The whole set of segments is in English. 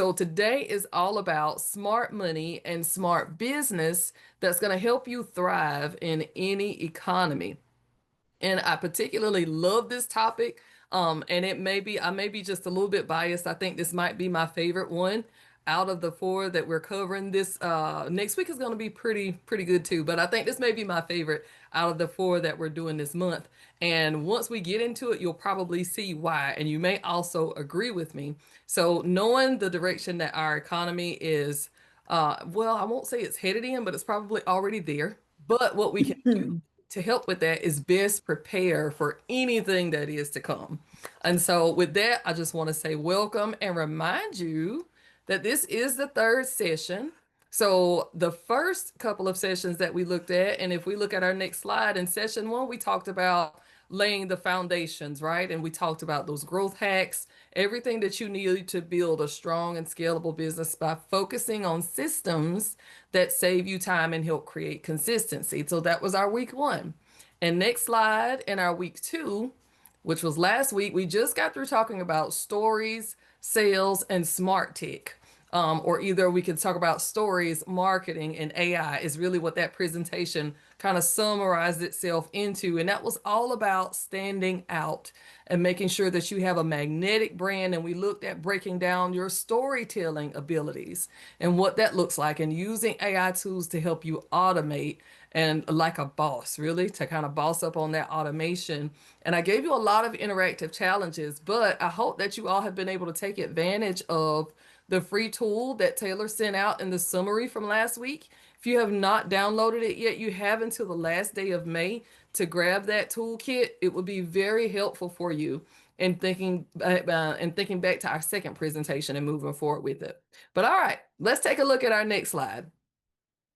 So today is all about smart money and smart business that's going to help you thrive in any economy. And I particularly love this topic. And I may be just a little bit biased. I think this might be my favorite one out of the four that we're covering. This next week is going to be pretty good too. But I think this may be my favorite out of the four that we're doing this month. And once we get into it, you'll probably see why. And you may also agree with me. So knowing the direction that our economy is, well, I won't say it's headed in, but it's probably already there. But what we can do Hmm. to help with that is best prepare for anything that is to come. And so, with that, I just want to say welcome and remind you that this is the third session. So, the first couple of sessions that we looked at, and if we look at our next slide in session one, we talked about laying the foundations, right? And we talked about those growth hacks, everything that you need to build a strong and scalable business by focusing on systems that save you time and help create consistency. So that was our week one. And next slide in our week two, which was last week, we just got through talking about stories, sales, and smart tech. Or either we could talk about stories, marketing, and AI is really what that presentation kind of summarized itself into. And that was all about standing out and making sure that you have a magnetic brand. And we looked at breaking down your storytelling abilities and what that looks like and using AI tools to help you automate and like a boss, really, to kind of boss up on that automation. And I gave you a lot of interactive challenges, but I hope that you all have been able to take advantage of the free tool that Taylor sent out in the summary from last week. If you have not downloaded it yet, you have until the last day of May to grab that toolkit. It would be very helpful for you in thinking back to our second presentation and moving forward with it. But all right, let's take a look at our next slide.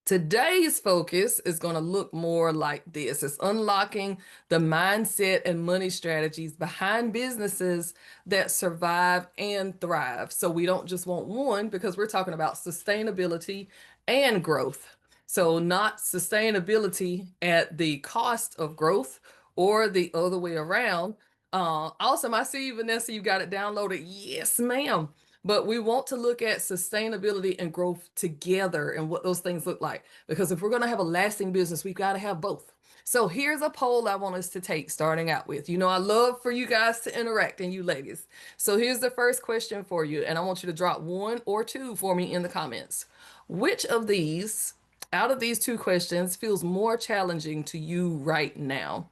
Today's focus is going to look more like this. It's unlocking the mindset and money strategies behind businesses that survive and thrive. So we don't just want one because we're talking about sustainability and growth. So not sustainability at the cost of growth or the other way around. Awesome. I see you, Vanessa. You got it downloaded. Yes, ma'am. But we want to look at sustainability and growth together and what those things look like. Because if we're going to have a lasting business, we've got to have both. So here's a poll I want us to take starting out with. You know, I love for you guys to interact and you ladies. So here's the first question for you. And I want you to drop one or two for me in the comments. Which of these, out of these two questions, feels more challenging to you right now?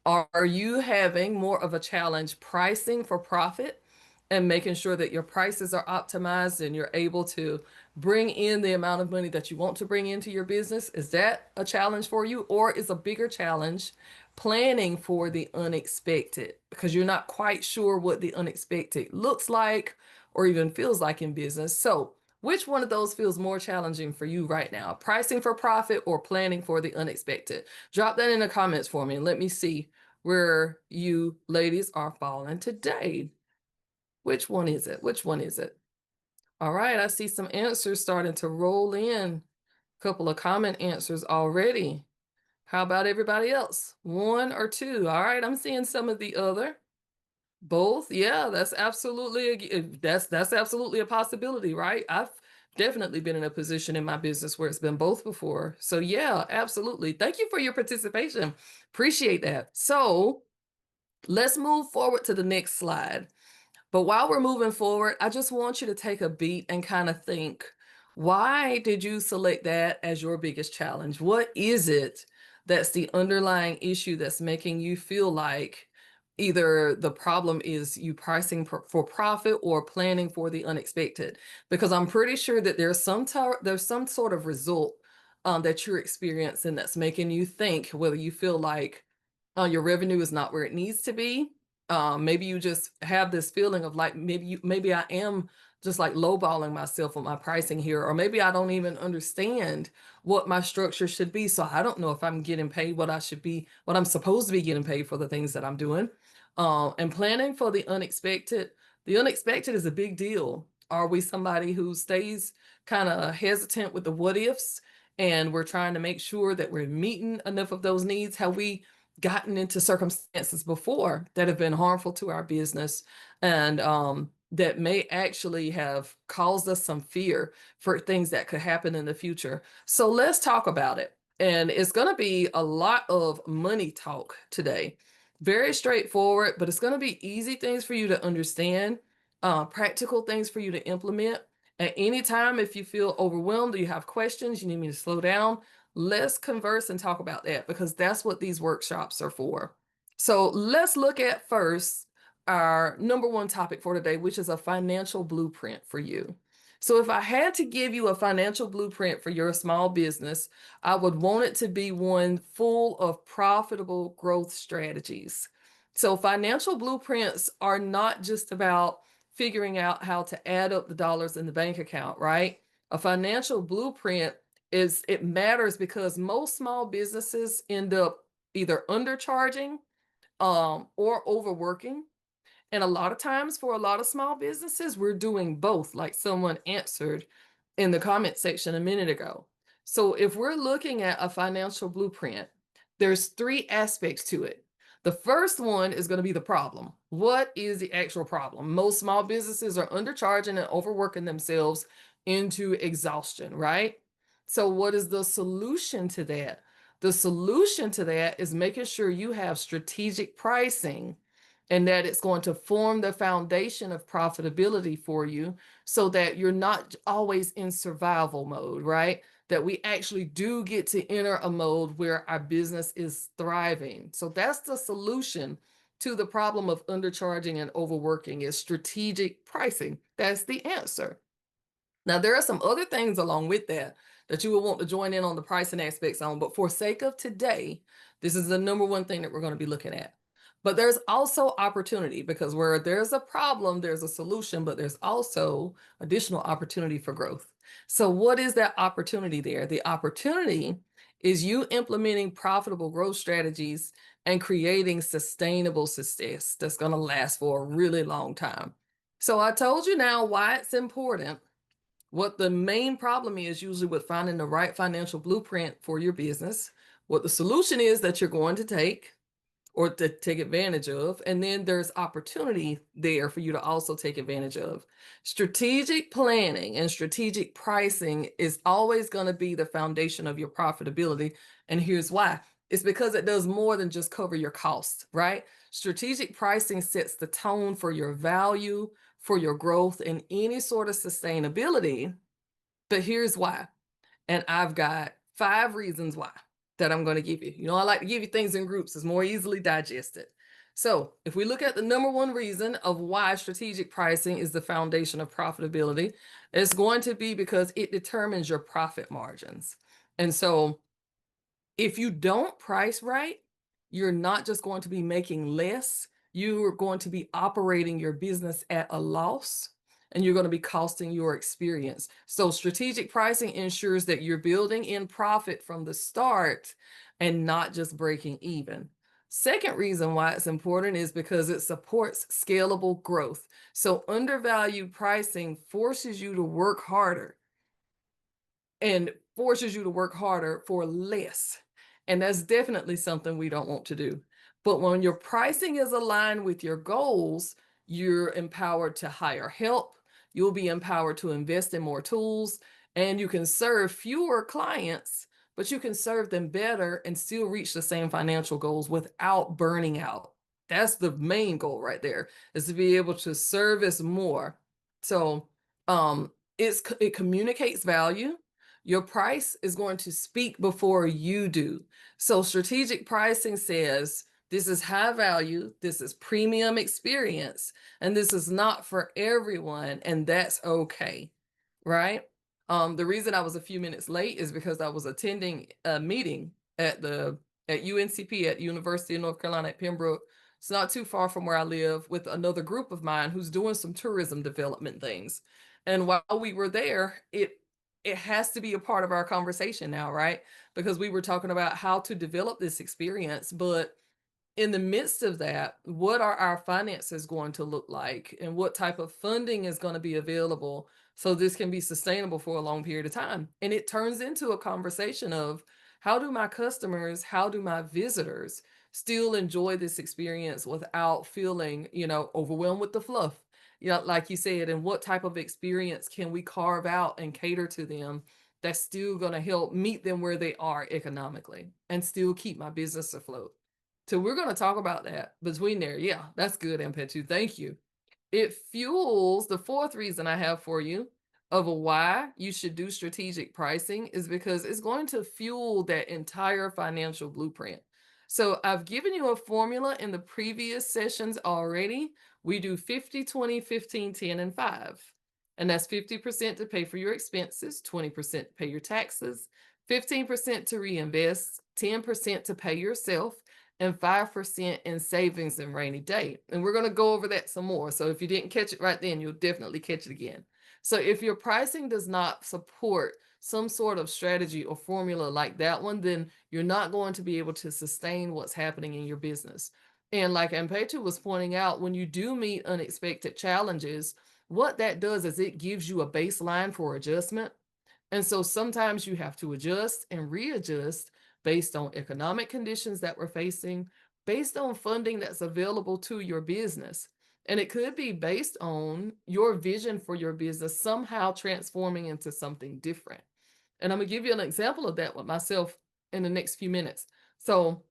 Are you having more of a challenge pricing for profit and making sure that your prices are optimized and you're able to bring in the amount of money that you want to bring into your business? Is that a challenge for you? Or is a bigger challenge planning for the unexpected because you're not quite sure what the unexpected looks like or even feels like in business? So, which one of those feels more challenging for you right now? Pricing for profit or planning for the unexpected? Drop that in the comments for me and let me see where you ladies are falling today. Which one is it? Which one is it? All right, I see some answers starting to roll in. A couple of comment answers already. How about everybody else? One or two? All right, I'm seeing some of the other. Both? Yeah, that's absolutely a possibility, right? I've definitely been in a position in my business where it's been both before. So yeah, absolutely. Thank you for your participation. Appreciate that. So let's move forward to the next slide. But while we're moving forward, I just want you to take a beat and kind of think, why did you select that as your biggest challenge? What is it that's the underlying issue that's making you feel like either the problem is you pricing for profit or planning for the unexpected? Because I'm pretty sure that there's some sort of result that you're experiencing that's making you think whether you feel like your revenue is not where it needs to be. Maybe you just have this feeling of like maybe I am just like lowballing myself with my pricing here, or maybe I don't even understand what my structure should be. So I don't know if I'm getting paid what I should be, what I'm supposed to be getting paid for the things that I'm doing. And planning for the unexpected. The unexpected is a big deal. Are we somebody who stays kind of hesitant with the what ifs, and we're trying to make sure that we're meeting enough of those needs? Have we gotten into circumstances before that have been harmful to our business and that may actually have caused us some fear for things that could happen in the future. So let's talk about it. And it's going to be a lot of money talk today. Very straightforward, but it's going to be easy things for you to understand, practical things for you to implement. At any time, if you feel overwhelmed or you have questions, you need me to slow down, let's converse and talk about that because that's what these workshops are for. So let's look at first our number one topic for today, which is a financial blueprint for you. So, if I had to give you a financial blueprint for your small business, I would want it to be one full of profitable growth strategies. So, financial blueprints are not just about figuring out how to add up the dollars in the bank account, right? A financial blueprint it matters because most small businesses end up either undercharging or overworking, and a lot of times for a lot of small businesses, we're doing both, like someone answered in the comment section a minute ago. So if we're looking at a financial blueprint, there's three aspects to it. The first one is going to be the problem. What is the actual problem? Most small businesses are undercharging and overworking themselves into exhaustion, right? So what is the solution to that? The solution to that is making sure you have strategic pricing and that it's going to form the foundation of profitability for you so that you're not always in survival mode, right? That we actually do get to enter a mode where our business is thriving. So that's the solution to the problem of undercharging and overworking is strategic pricing. That's the answer. Now, there are some other things along with that that you will want to join in on the pricing aspects on, but for sake of today, this is the number one thing that we're going to be looking at. But there's also opportunity because where there's a problem, there's a solution, but there's also additional opportunity for growth. So, what is that opportunity there? The opportunity is you implementing profitable growth strategies and creating sustainable success that's going to last for a really long time. So, I told you now why it's important. What the main problem is usually with finding the right financial blueprint for your business, what the solution is that you're going to take or to take advantage of. And then there's opportunity there for you to also take advantage of. Strategic planning and strategic pricing is always going to be the foundation of your profitability. And here's why it's because it does more than just cover your costs, right? Strategic pricing sets the tone for your value, for your growth, and any sort of sustainability. But here's why. And I've got 5 reasons why that I'm going to give you. You know, I like to give you things in groups, it's more easily digested. So, if we look at the number one reason of why strategic pricing is the foundation of profitability, it's going to be because it determines your profit margins. And so, if you don't price right, you're not just going to be making less, you're going to be operating your business at a loss and you're going to be costing your experience. So, strategic pricing ensures that you're building in profit from the start and not just breaking even. Second reason why it's important is because it supports scalable growth. So, undervalued pricing forces you to work harder and forces you to work harder for less. And that's definitely something we don't want to do. But when your pricing is aligned with your goals, you're empowered to hire help, you'll be empowered to invest in more tools, and you can serve fewer clients, but you can serve them better and still reach the same financial goals without burning out. That's the main goal right there, is to be able to service more. So it communicates value. Your price is going to speak before you do. So strategic pricing says, this is high value, this is premium experience, and this is not for everyone, and that's okay, right? The reason I was a few minutes late is because I was attending a meeting at UNCP at University of North Carolina at Pembroke. It's not too far from where I live with another group of mine who's doing some tourism development things. And while we were there, it has to be a part of our conversation now, right? Because we were talking about how to develop this experience, but in the midst of that, what are our finances going to look like and what type of funding is going to be available so this can be sustainable for a long period of time? And it turns into a conversation of how do my customers, how do my visitors still enjoy this experience without feeling, overwhelmed with the fluff? you know, like you said, and what type of experience can we carve out and cater to them that's still going to help meet them where they are economically and still keep my business afloat. So we're going to talk about that between there. Yeah, that's good, Ampetu. Thank you. It fuels the fourth reason I have for you of why you should do strategic pricing is because it's going to fuel that entire financial blueprint. So I've given you a formula in the previous sessions already. We do 50, 20, 15, 10, and 5. And that's 50% to pay for your expenses, 20% to pay your taxes, 15% to reinvest, 10% to pay yourself, and 5% in savings and rainy day. And we're going to go over that some more. So if you didn't catch it right then, you'll definitely catch it again. So if your pricing does not support some sort of strategy or formula like that one, then you're not going to be able to sustain what's happening in your business. And like Ampetu was pointing out, when you do meet unexpected challenges, what that does is it gives you a baseline for adjustment. And so sometimes you have to adjust and readjust based on economic conditions that we're facing, based on funding that's available to your business. And it could be based on your vision for your business somehow transforming into something different. And I'm going to give you an example of that with myself in the next few minutes. So,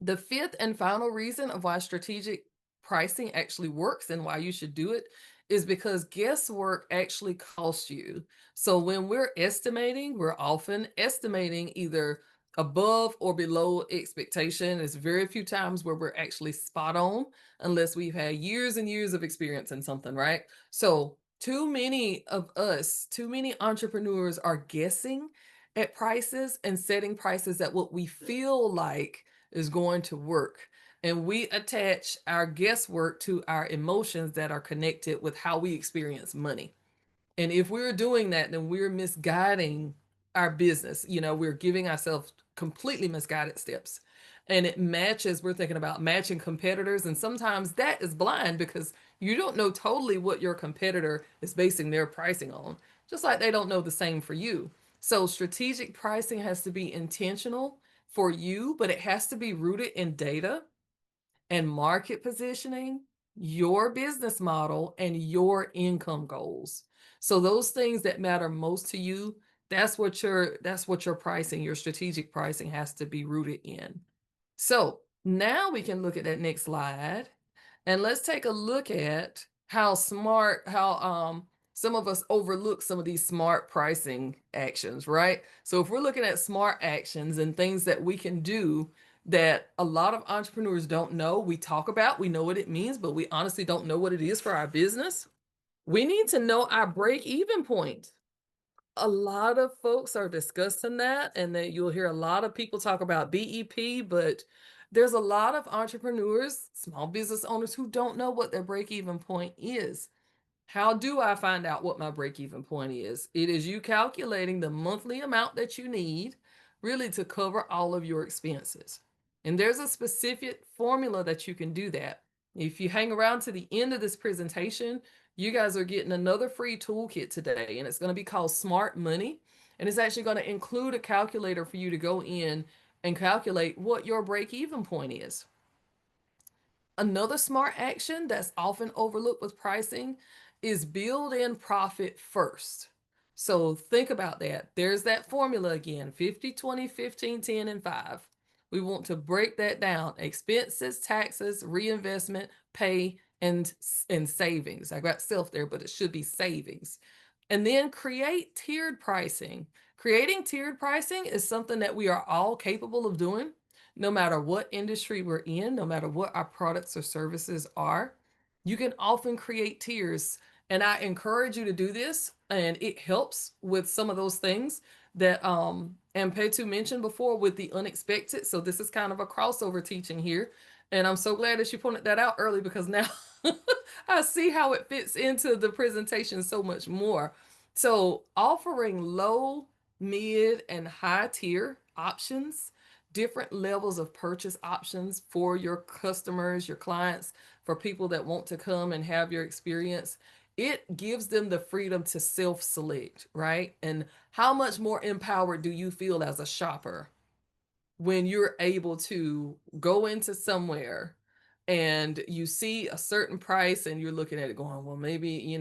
the fifth and final reason of why strategic pricing actually works and why you should do it is because guesswork actually costs you. So when we're estimating, we're often estimating either above or below expectation. There's very few times where we're actually spot on unless we've had years and years of experience in something, right? So too many of us, too many entrepreneurs are guessing at prices and setting prices at what we feel like is going to work. And we attach our guesswork to our emotions that are connected with how we experience money. And if we're doing that, then we're misguiding our business. You know, we're giving ourselves completely misguided steps. And it matches, we're thinking about matching competitors. And sometimes that is blind because you don't know totally what your competitor is basing their pricing on, just like they don't know the same for you. So strategic pricing has to be intentional for you, but it has to be rooted in data and market positioning, your business model, and your income goals. So those things that matter most to you, that's what your pricing, your strategic pricing has to be rooted in. So now we can look at that next slide and let's take a look at how some of us overlook some of these smart pricing actions, right? So if we're looking at smart actions and things that we can do that a lot of entrepreneurs don't know, we talk about, we know what it means, but we honestly don't know what it is for our business. We need to know our break even point. A lot of folks are discussing that, and that you'll hear a lot of people talk about BEP, but there's a lot of entrepreneurs, small business owners who don't know what their break even point is. How do I find out what my break even point is? It is you calculating the monthly amount that you need really to cover all of your expenses. And there's a specific formula that you can do that. If you hang around to the end of this presentation, you guys are getting another free toolkit today, and it's going to be called Smart Money. And it's actually going to include a calculator for you to go in and calculate what your break even point is. Another smart action that's often overlooked with pricing is build in profit first. So think about that. There's that formula again, 50, 20, 15, 10, and 5. We want to break that down. Expenses, taxes, reinvestment, pay, and savings. I got self there, but it should be savings. And then create tiered pricing. Creating tiered pricing is something that we are all capable of doing no matter what industry we're in, no matter what our products or services are. You can often create tiers. And I encourage you to do this. And it helps with some of those things that Ampetu mentioned before with the unexpected. So this is kind of a crossover teaching here. And I'm so glad that you pointed that out early because now I see how it fits into the presentation so much more. So offering low, mid, and high tier options, different levels of purchase options for your customers, your clients, for people that want to come and have your experience. It gives them the freedom to self-select, right? And how much more empowered do you feel as a shopper when you're able to go into somewhere and you see a certain price and you're looking at it going, well, maybe,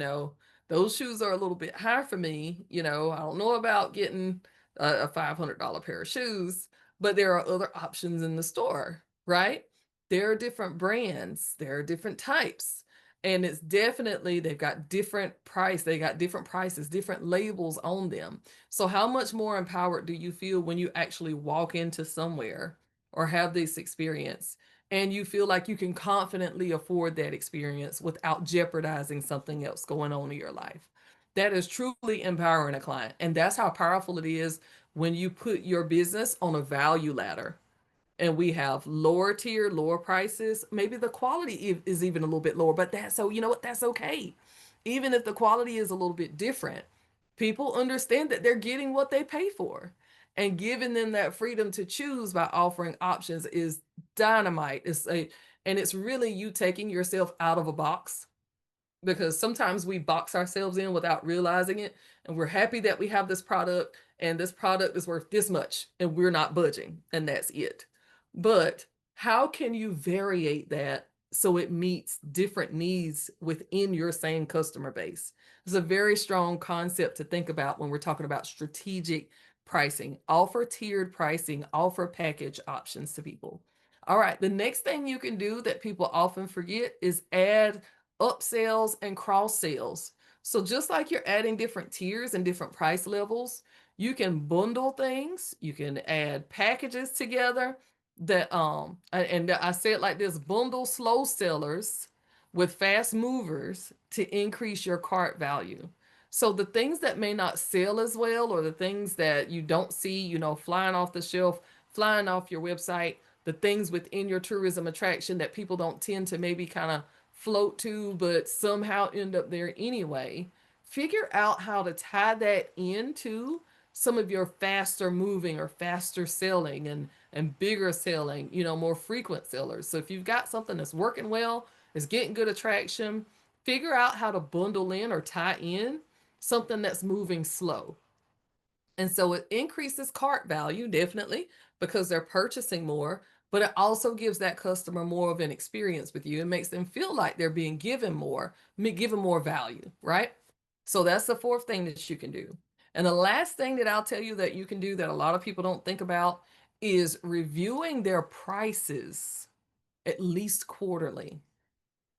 those shoes are a little bit high for me. I don't know about getting a $500 pair of shoes, but there are other options in the store, right? There are different brands, there are different types. And it's definitely, they got different prices, different labels on them. So how much more empowered do you feel when you actually walk into somewhere or have this experience and you feel like you can confidently afford that experience without jeopardizing something else going on in your life? That is truly empowering a client. And that's how powerful it is when you put your business on a value ladder. And we have lower tier, lower prices. Maybe the quality is even a little bit lower, but that's so, you know what? That's okay. Even if the quality is a little bit different, people understand that they're getting what they pay for. And giving them that freedom to choose by offering options is dynamite. And it's really you taking yourself out of a box, because sometimes we box ourselves in without realizing it, and we're happy that we have this product and this product is worth this much and we're not budging and that's it. But how can you variate that so it meets different needs within your same customer base? It's a very strong concept to think about when we're talking about strategic pricing. Offer tiered pricing, offer package options to people. All right, the next thing you can do that people often forget is add upsells and cross sales. So just like you're adding different tiers and different price levels, you can bundle things, you can add packages together that and I say it like this: bundle slow sellers with fast movers to increase your cart value. So the things that may not sell as well, or the things that you don't see, flying off the shelf, flying off your website, the things within your tourism attraction that people don't tend to maybe kind of float to, but somehow end up there anyway. Figure out how to tie that into some of your faster moving or faster selling and bigger selling, more frequent sellers. So if you've got something that's working well, is getting good attraction, figure out how to bundle in or tie in something that's moving slow. And so it increases cart value, definitely, because they're purchasing more, but it also gives that customer more of an experience with you and makes them feel like they're being given more value, right? So that's the fourth thing that you can do. And the last thing that I'll tell you that you can do that a lot of people don't think about is reviewing their prices at least quarterly.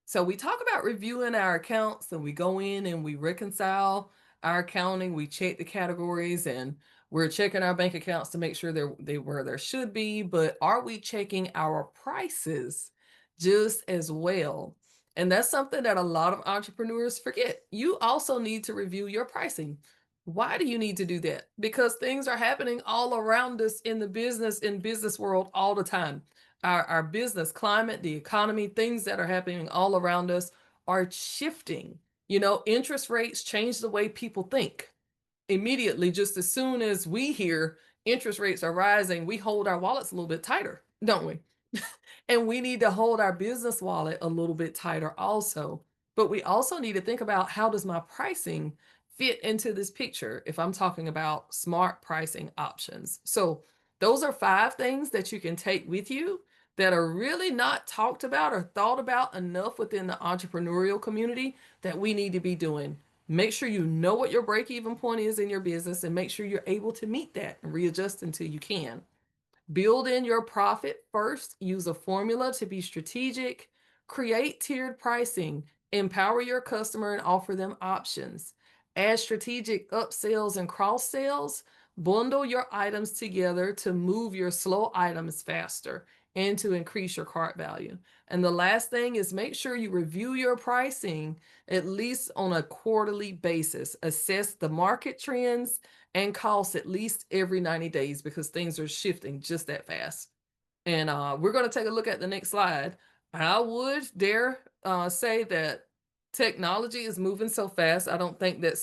So we talk about reviewing our accounts, and we go in and we reconcile our accounting, we check the categories, and we're checking our bank accounts to make sure they where there should be, but are we checking our prices just as well? And that's something that a lot of entrepreneurs forget. You also need to review your pricing. Why do you need to do that? Because things are happening all around us in business world all the time. Our business climate, the economy, things that are happening all around us are shifting. Interest rates change the way people think immediately. Just as soon as we hear interest rates are rising, we hold our wallets a little bit tighter, don't we? And we need to hold our business wallet a little bit tighter also. But we also need to think about, how does my pricing fit into this picture if I'm talking about smart pricing options? So those are 5 things that you can take with you that are really not talked about or thought about enough within the entrepreneurial community that we need to be doing. Make sure you know what your break even point is in your business, and make sure you're able to meet that and readjust until you can. Build in your profit first, use a formula to be strategic, create tiered pricing, empower your customer and offer them options. Add strategic upsells and cross sales, bundle your items together to move your slow items faster and to increase your cart value. And the last thing is, make sure you review your pricing at least on a quarterly basis. Assess the market trends and costs at least every 90 days, because things are shifting just that fast. And we're going to take a look at the next slide. I would dare say that technology is moving so fast, I don't think that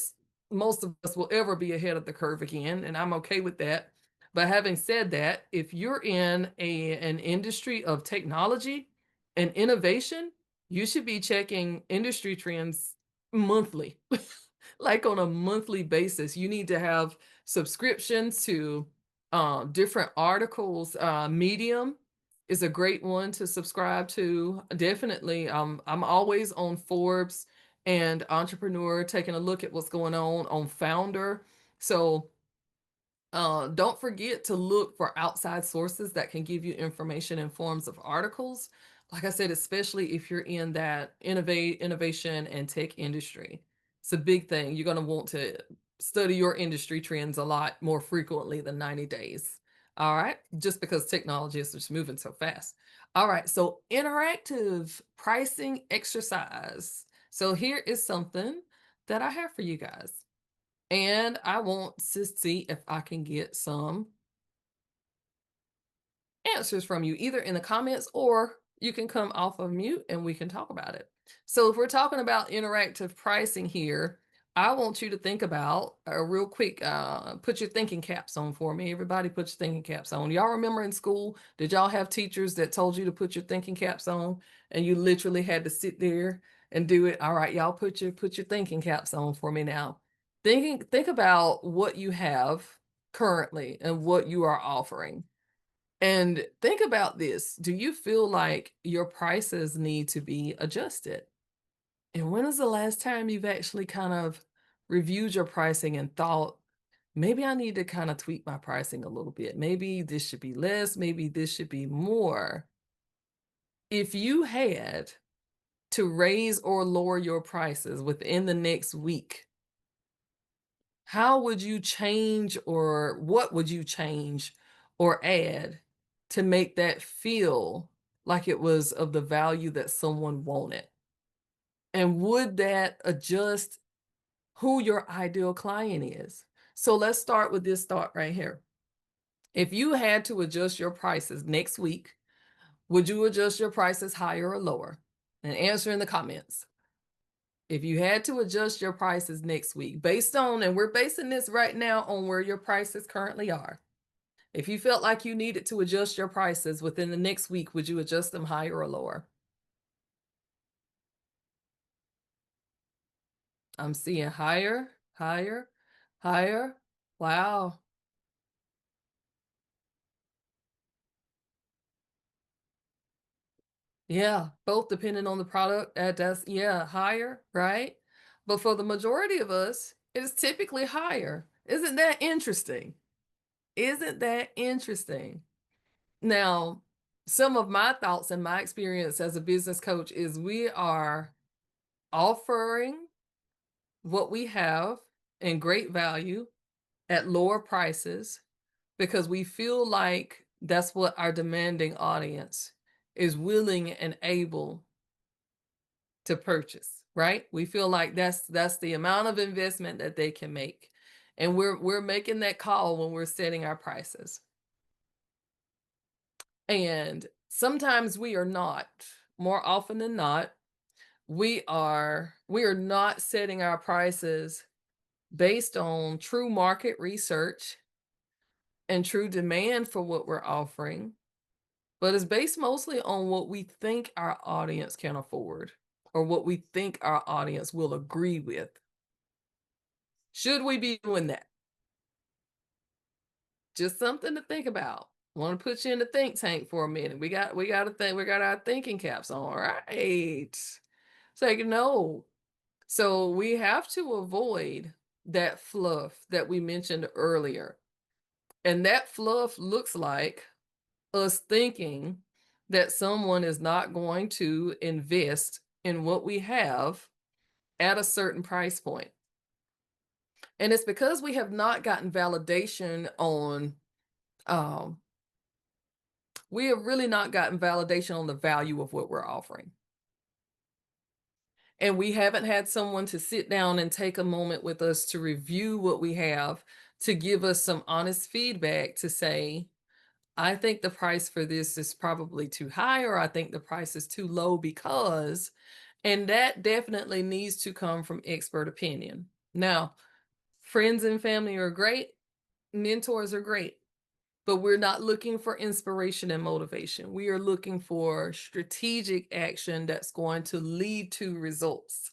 most of us will ever be ahead of the curve again, and I'm okay with that. But having said that, if you're in an industry of technology and innovation, you should be checking industry trends monthly. Like on a monthly basis. You need to have subscriptions to different articles, Medium is a great one to subscribe to. Definitely. I'm always on Forbes and Entrepreneur, taking a look at what's going on Founder. So don't forget to look for outside sources that can give you information in forms of articles. Like I said, especially if you're in that innovation and tech industry. It's a big thing. You're going to want to study your industry trends a lot more frequently than 90 days. All right. Just because technology is just moving so fast. All right. So, interactive pricing exercise. So, here is something that I have for you guys. And I want to see if I can get some answers from you, either in the comments or you can come off of mute and we can talk about it. So, if we're talking about interactive pricing here, I want you to think about a real quick, put your thinking caps on for me. Everybody put your thinking caps on. Y'all remember in school, did y'all have teachers that told you to put your thinking caps on and you literally had to sit there and do it? All right, y'all put your thinking caps on for me now. Think about what you have currently and what you are offering. And think about this. Do you feel like your prices need to be adjusted? And when is the last time you've actually kind of reviewed your pricing and thought, maybe I need to kind of tweak my pricing a little bit? Maybe this should be less, maybe this should be more. If you had to raise or lower your prices within the next week, how would you change, or what would you change or add to make that feel like it was of the value that someone wanted? And would that adjust who your ideal client is? So let's start with this thought right here. If you had to adjust your prices next week, would you adjust your prices higher or lower? And answer in the comments. If you had to adjust your prices next week based on, and we're basing this right now on where your prices currently are. If you felt like you needed to adjust your prices within the next week, would you adjust them higher or lower? I'm seeing higher, higher, higher. Wow. Yeah, both depending on the product. That's, yeah, higher, right? But for the majority of us, it's typically higher. Isn't that interesting? Isn't that interesting? Now, some of my thoughts and my experience as a business coach is we are offering what we have in great value at lower prices because we feel like that's what our demanding audience is willing and able to purchase, right? We feel like that's the amount of investment that they can make. And we're making that call when we're setting our prices. And sometimes we are not. More often than not, we are not setting our prices based on true market research and true demand for what we're offering, but it's based mostly on what we think our audience can afford or what we think our audience will agree with. Should we be doing that? Just something to think about. Want to put you in the think tank for a minute. We got to think. We got our thinking caps on. All right. Take a note. So we have to avoid that fluff that we mentioned earlier. And that fluff looks like us thinking that someone is not going to invest in what we have at a certain price point. And it's because we have not gotten validation on, um, we have really not gotten validation on the value of what we're offering. And we haven't had someone to sit down and take a moment with us to review what we have, to give us some honest feedback to say, I think the price for this is probably too high, or I think the price is too low because, and that definitely needs to come from expert opinion. Now, friends and family are great, mentors are great, but we're not looking for inspiration and motivation. We are looking for strategic action that's going to lead to results.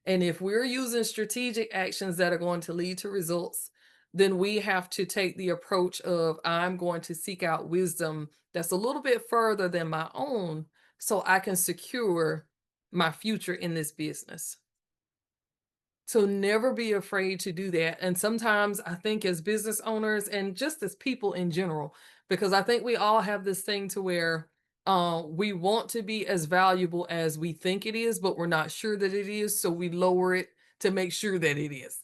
And if we're using strategic actions that are going to lead to results, then we have to take the approach of I'm going to seek out wisdom that's a little bit further than my own so I can secure my future in this business. So never be afraid to do that. And sometimes I think as business owners and just as people in general, because I think we all have this thing to where we want to be as valuable as we think it is, but we're not sure that it is. So we lower it to make sure that it is.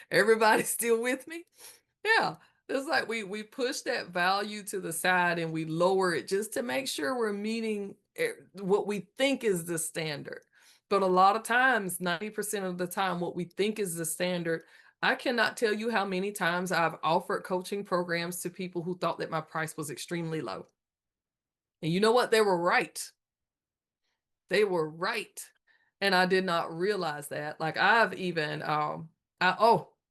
Everybody still with me? Yeah. It's like we push that value to the side and we lower it just to make sure we're meeting what we think is the standard. But a lot of times, 90% of the time, what we think is the standard, I cannot tell you how many times I've offered coaching programs to people who thought that my price was extremely low. And you know what? They were right. They were right. And I did not realize that. Like I've even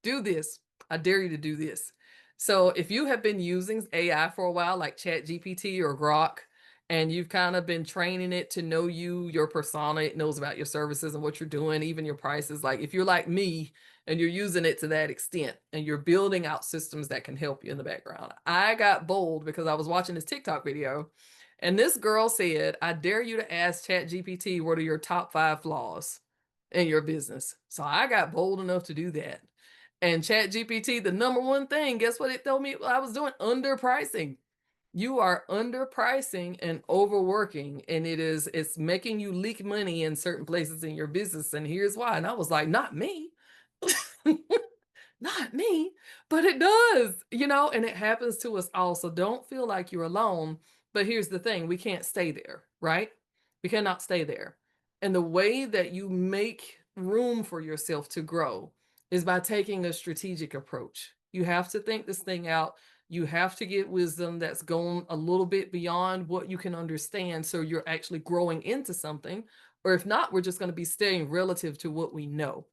do this. I dare you to do this. So if you have been using AI for a while, like Chat GPT or Grok, and you've kind of been training it to know you, your persona, it knows about your services and what you're doing, even your prices. Like if you're like me and you're using it to that extent and you're building out systems that can help you in the background. I got bold because I was watching this TikTok video and this girl said, I dare you to ask ChatGPT what are your top 5 flaws in your business. So I got bold enough to do that. And ChatGPT, the number one thing, guess what it told me I was doing? Underpricing. You are underpricing and overworking, and it's making you leak money in certain places in your business. And here's why. And I was like, not me. Not me, but it does, and it happens to us all. So don't feel like you're alone. But here's the thing, we can't stay there, right? We cannot stay there. And the way that you make room for yourself to grow is by taking a strategic approach. You have to think this thing out. You have to get wisdom that's going a little bit beyond what you can understand. So you're actually growing into something. Or if not, we're just going to be staying relative to what we know.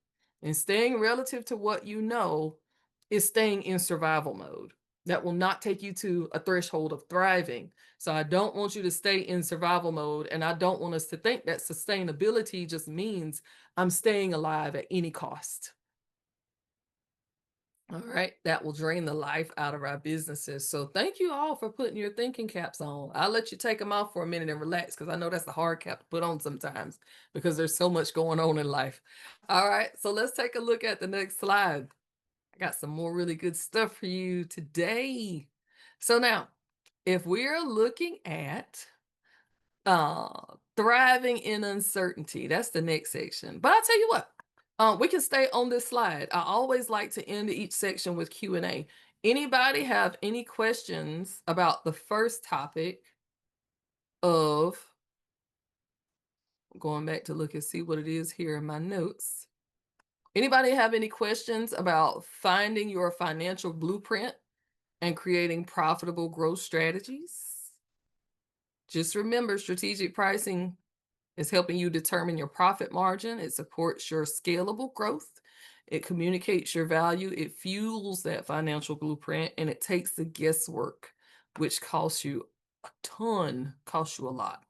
And staying relative to what you know is staying in survival mode. That will not take you to a threshold of thriving. So I don't want you to stay in survival mode. And I don't want us to think that sustainability just means I'm staying alive at any cost. All right. That will drain the life out of our businesses. So thank you all for putting your thinking caps on. I'll let you take them off for a minute and relax because I know that's the hard cap to put on sometimes because there's so much going on in life. All right. So let's take a look at the next slide. I got some more really good stuff for you today. So now, if we're looking at thriving in uncertainty, that's the next section. But I'll tell you what, we can stay on this slide. I always like to end each section with Q&A. Anybody have any questions about the first topic of, going back to look and see what it is here in my notes. Anybody have any questions about finding your financial blueprint and creating profitable growth strategies? Just remember, strategic pricing is helping you determine your profit margin. It supports your scalable growth. It communicates your value. It fuels that financial blueprint, and it takes the guesswork, which costs you a ton, costs you a lot,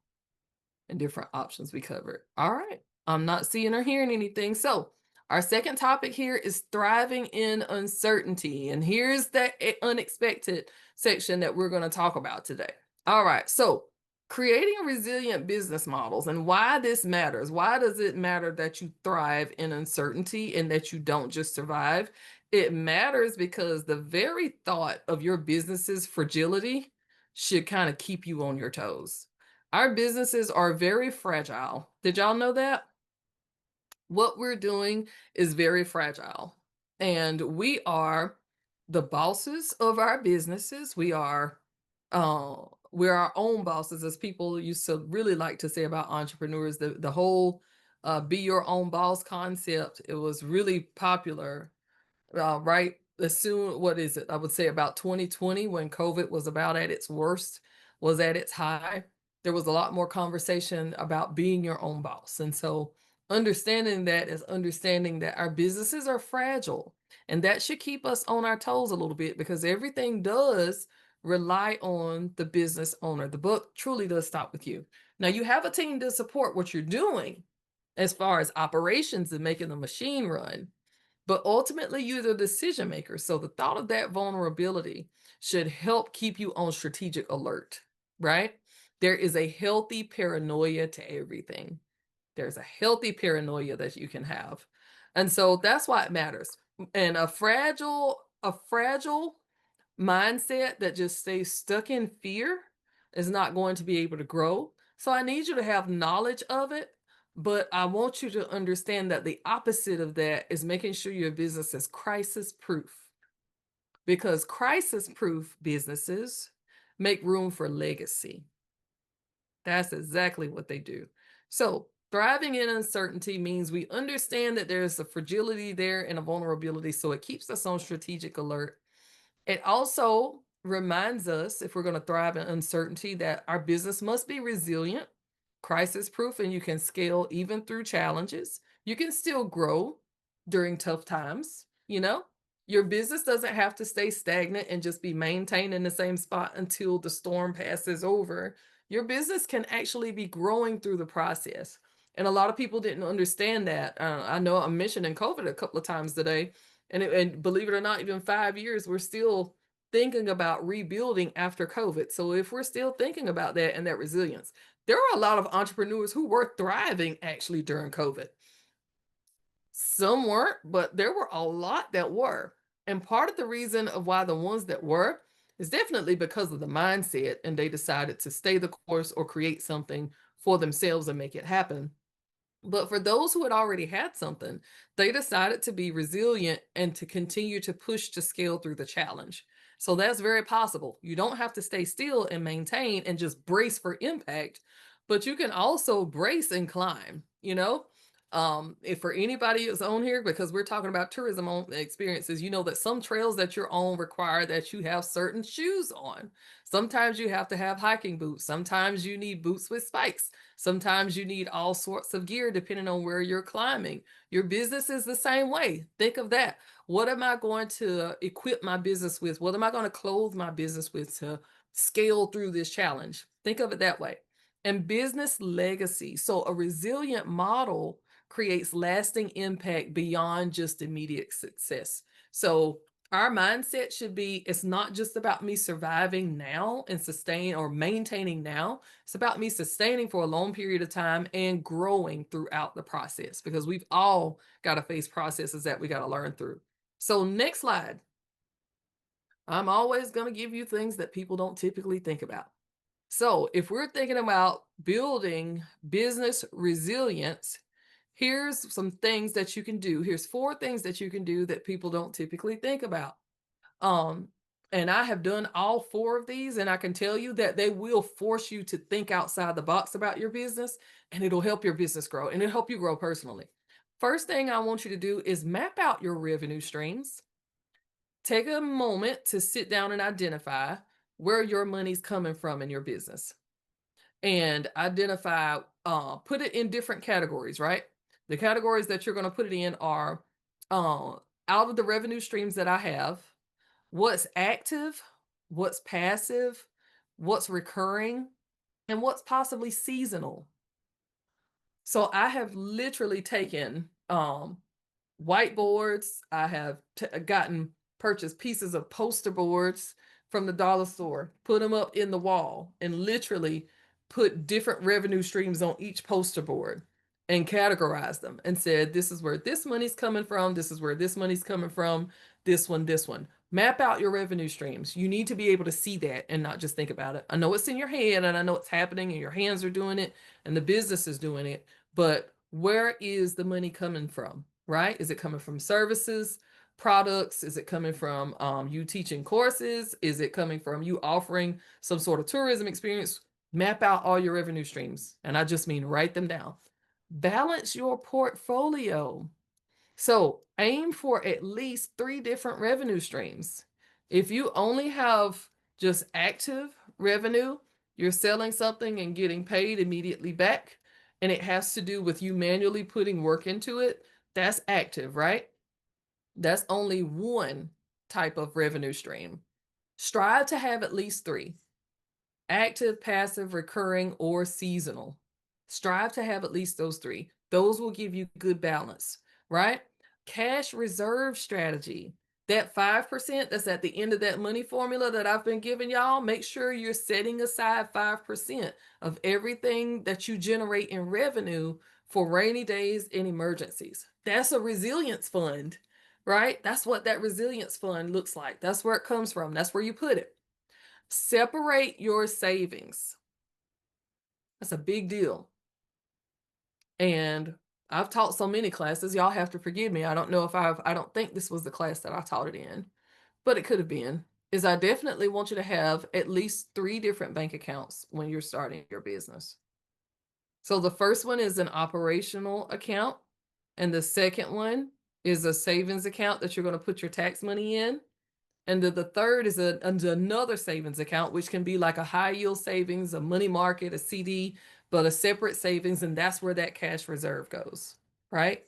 and different options we covered. All right. I'm not seeing or hearing anything. So our second topic here is thriving in uncertainty. And here's that unexpected section that we're going to talk about today. All right. So creating resilient business models and why this matters. Why does it matter that you thrive in uncertainty and that you don't just survive? It matters because the very thought of your business's fragility should kind of keep you on your toes. Our businesses are very fragile. Did y'all know that? What we're doing is very fragile. And we are the bosses of our businesses. We're our own bosses, as people used to really like to say about entrepreneurs. The whole be your own boss concept, it was really popular right as soon, what is it, I would say about 2020, when COVID was about at its worst, was at its high. There was a lot more conversation about being your own boss. And so understanding that is understanding that our businesses are fragile, and that should keep us on our toes a little bit because everything does rely on the business owner. The book truly does stop with you. Now you have a team to support what you're doing as far as operations and making the machine run. but ultimately you're the decision maker. So the thought of that vulnerability should help keep you on strategic alert, right? There is a healthy paranoia to everything. There's a healthy paranoia that you can have. And so that's why it matters. And a fragile mindset that just stays stuck in fear is not going to be able to grow. So I need you to have knowledge of it, but I want you to understand that the opposite of that is making sure your business is crisis proof, because crisis proof businesses make room for legacy. That's exactly what they do. So, thriving in uncertainty means we understand that there's a fragility there and a vulnerability, so it keeps us on strategic alert. It also reminds us, if we're going to thrive in uncertainty, that our business must be resilient, crisis proof, and you can scale even through challenges. You can still grow during tough times, you know? Your business doesn't have to stay stagnant and just be maintained in the same spot until the storm passes over. Your business can actually be growing through the process. And a lot of people didn't understand that. I know I'm mentioning COVID a couple of times today, and believe it or not, even 5 years, we're still thinking about rebuilding after COVID. So if we're still thinking about that and that resilience, there are a lot of entrepreneurs who were thriving actually during COVID. Some weren't, but there were a lot that were. And part of the reason of why the ones that were is definitely because of the mindset, and they decided to stay the course or create something for themselves and make it happen. But for those who had already had something, they decided to be resilient and to continue to push to scale through the challenge. So that's very possible. You don't have to stay still and maintain and just brace for impact, but you can also brace and climb, you know? If for anybody who's on here, because we're talking about tourism experiences, you know that some trails that you're on require that you have certain shoes on. Sometimes you have to have hiking boots. Sometimes you need boots with spikes. Sometimes you need all sorts of gear depending on where you're climbing. Your business is the same way. Think of that. What am I going to equip my business with? What am I going to clothe my business with to scale through this challenge? Think of it that way. And business legacy. So, a resilient model creates lasting impact beyond just immediate success. So, our mindset should be, it's not just about me surviving now and sustain or maintaining now. It's about me sustaining for a long period of time and growing throughout the process, because we've all got to face processes that we got to learn through. So, next slide. I'm always going to give you things that people don't typically think about. So, if we're thinking about building business resilience, here's some things that you can do. Here's 4 things that you can do that people don't typically think about. Um, and I have done all 4 of these, and I can tell you that they will force you to think outside the box about your business, and it'll help your business grow and it'll help you grow personally. First thing I want you to do is map out your revenue streams. Take a moment to sit down and identify where your money's coming from in your business, and identify, put it in different categories, right? The categories that you're going to put it in are, uh, out of the revenue streams that I have, what's active, what's passive, what's recurring, and what's possibly seasonal. So I have literally taken whiteboards. I have gotten purchased pieces of poster boards from the dollar store, put them up in the wall, and literally put different revenue streams on each poster board and categorized them and said, this is where this money's coming from. This is where this money's coming from. This one, this one. Map out your revenue streams. You need to be able to see that and not just think about it. I know it's in your head and I know it's happening and your hands are doing it and the business is doing it, but where is the money coming from? Right? Is it coming from services, products? Is it coming from you teaching courses? Is it coming from you offering some sort of tourism experience? Map out all your revenue streams. And I just mean write them down. Balance your portfolio. So aim for at least 3 different revenue streams. If you only have just active revenue, you're selling something and getting paid immediately back, and it has to do with you manually putting work into it, that's active, right? That's only one type of revenue stream. Strive to have at least 3: active, passive, recurring, or seasonal. Strive to have at least those 3. Those will give you good balance, right? Cash reserve strategy. That 5% that's at the end of that money formula that I've been giving y'all, make sure you're setting aside 5% of everything that you generate in revenue for rainy days and emergencies. That's a resilience fund, right? That's what that resilience fund looks like. That's where it comes from. That's where you put it. Separate your savings. That's a big deal. And I've taught so many classes, y'all have to forgive me. I don't know if I don't think this was the class that I taught it in, but it could have been. Is I definitely want you to have at least 3 different bank accounts when you're starting your business. So the first one is an operational account, and the second one is a savings account that you're going to put your tax money in. And the third is another savings account, which can be like a high yield savings, a money market, a CD, but a separate savings. And that's where that cash reserve goes, right?